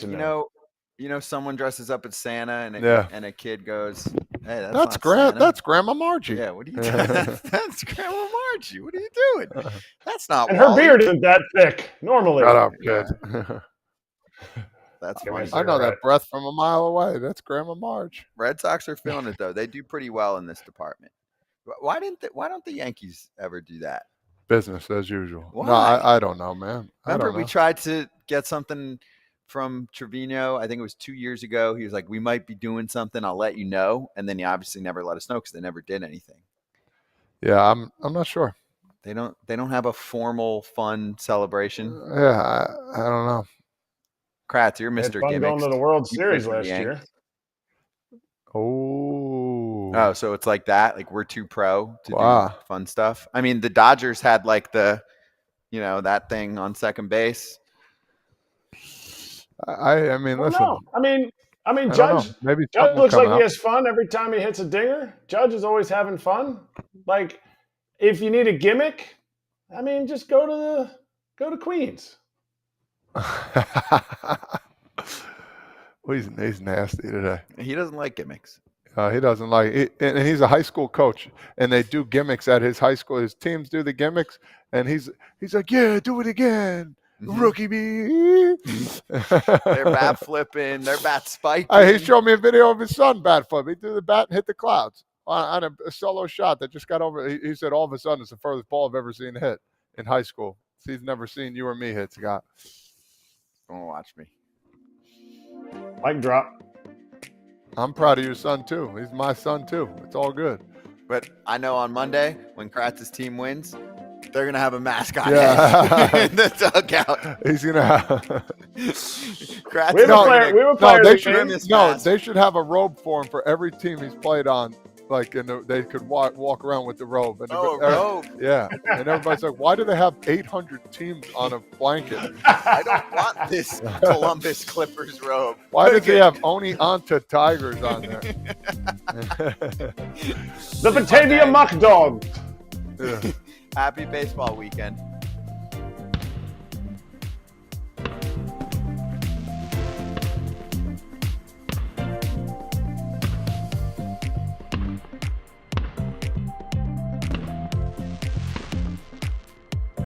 someone dresses up as Santa and a kid goes, "Hey, that's Grandma Margie." Yeah, what are you doing? That's Grandma Margie. What are you doing? That's not. And Wally. her beard isn't that thick normally. Shut up, kid. That's funny. I know that breath from a mile away. That's Grandma Marge. Red Sox are feeling it though. They do pretty well in this department. Why don't the Yankees ever do that? Business as usual. Why? No, I don't know, man. Remember, I don't we know. tried to get something from Trevino. I think it was 2 years ago. He was like, "We might be doing something. I'll let you know." And then he obviously never let us know because they never did anything. Yeah, I'm not sure. They don't have a formal, fun celebration. Yeah, I don't know. Kratz, you're They had Mr. fun Gimmicks. going to the World You Series played for the last year. Yanks. Oh, so it's like that. Like we're too pro to Wow. do fun stuff. I mean, the Dodgers had like the, that thing on second base. I mean, Well, listen. no. I mean, I don't Judge. know. Maybe Judge something will looks come like he out. has fun every time he hits a dinger. Judge is always having fun. Like, if you need a gimmick, I mean, just go to Queens. Well, he's nasty today. He doesn't like gimmicks. He doesn't like it, and he's a high school coach, and they do gimmicks at his high school. His teams do the gimmicks, and he's like, "Yeah, do it again, rookie bee." They're bat flipping. They're bat spiking. He showed me a video of his son bat flip. He threw the bat and hit the clouds on a solo shot that just got over. He said, all of a sudden, it's the furthest ball I've ever seen hit in high school. He's never seen you or me hit, Scott. Don't watch me. Mic drop. I'm proud of your son, too. He's my son, too. It's all good. But I know on Monday, when Kratz's team wins, they're going to have a mascot in the dugout. He's going to have... Kratz they should have a robe for him for every team he's played on. Like, they could walk around with the robe. And robe. Yeah. And everybody's like, why do they have 800 teams on a blanket? I don't want this Columbus Clippers robe. Why does he have Oni Anta Tigers on there? The Batavia Muck Dog. Yeah. Happy baseball weekend.